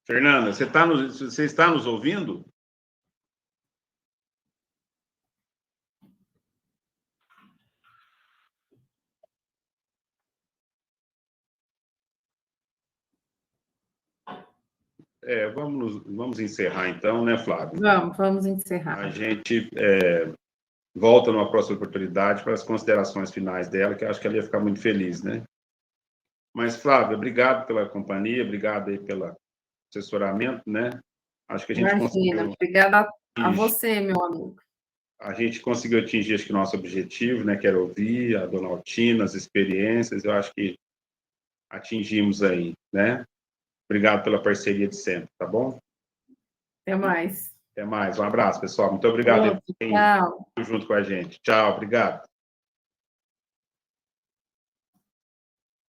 Fernanda, você está nos ouvindo? Vamos encerrar então, né, Flávio? Vamos encerrar. A gente volta numa próxima oportunidade para as considerações finais dela, que eu acho que ela ia ficar muito feliz, né? Mas, Flávio, obrigado pela companhia, obrigado aí pelo assessoramento, né? Acho que a gente conseguiu... Obrigada a você, meu amigo. A gente conseguiu atingir, acho que, o nosso objetivo, né? Que era ouvir a dona Altina, as experiências, eu acho que atingimos aí, né? Obrigado pela parceria de sempre, tá bom? Até mais. Até mais. Um abraço, pessoal. Muito obrigado. Tchau. Junto com a gente. Tchau, obrigado.